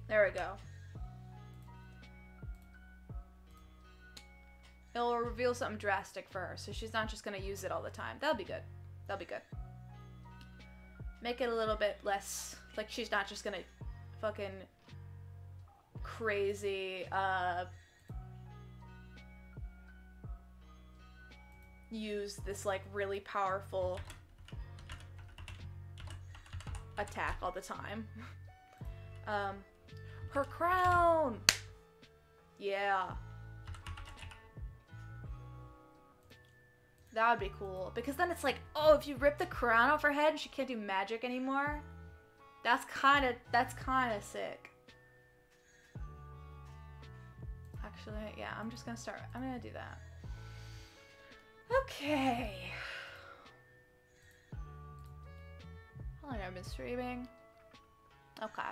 There we go. It'll reveal something drastic for her, so she's not just gonna use it all the time. That'll be good. That'll be good. Make it a little bit less, like she's not just gonna fucking crazy, use this like really powerful attack all the time. Her crown! Yeah. That would be cool, because then it's like, oh, if you rip the crown off her head, she can't do magic anymore. That's kind of sick. Actually, yeah, I'm gonna do that. Okay. How long have I been streaming? Okay.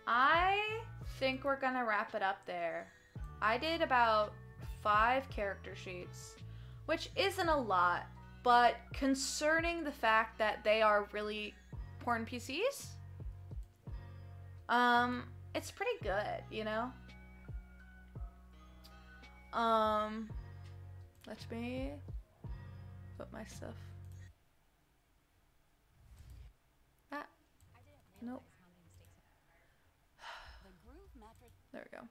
I think we're gonna wrap it up there. I did about 5 character sheets, which isn't a lot, but concerning the fact that they are really porn PCs, it's pretty good, you know? Let me put my stuff. Ah, nope. There we go.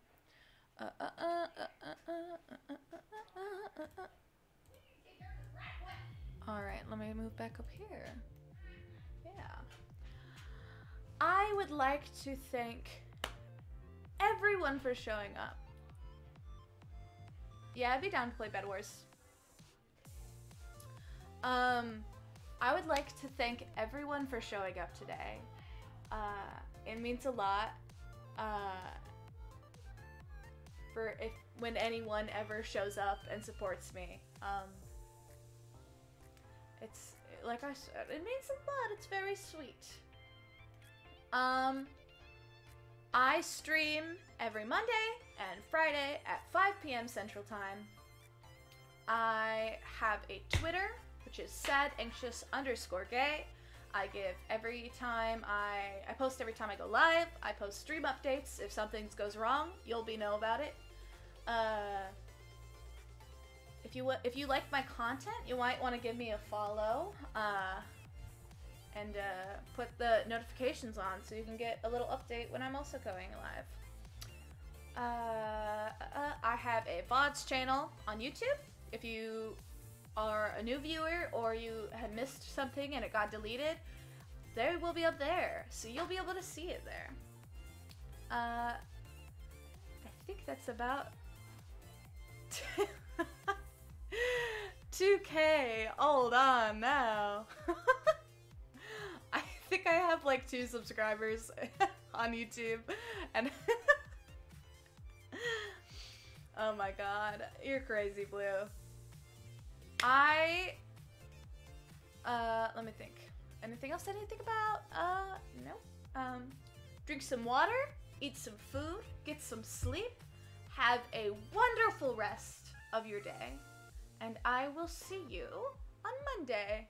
Alright, let me move back up here. Yeah. I would like to thank everyone for showing up. Yeah, I'd be down to play Bed Wars. I would like to thank everyone for showing up today. It means a lot. When anyone ever shows up and supports me. It's like I said, it means a lot. It's very sweet. I stream every Monday and Friday at 5 p.m. Central Time. I have a Twitter, which is sadanxious_gay. I give every time I post every time I go live. I post stream updates. If something goes wrong, you'll know about it. If you like my content, you might want to give me a follow. And put the notifications on so you can get a little update when I'm also going live. I have a VODs channel on YouTube. If you are a new viewer or you had missed something and it got deleted, they will be up there. So you'll be able to see it there. I think that's about 2K. Hold on now. I think I have like 2 subscribers on YouTube, and oh my god, you're crazy, Blue. Let me think. Anything else I need to think about? No. Drink some water, eat some food, get some sleep, have a wonderful rest of your day, and I will see you on Monday.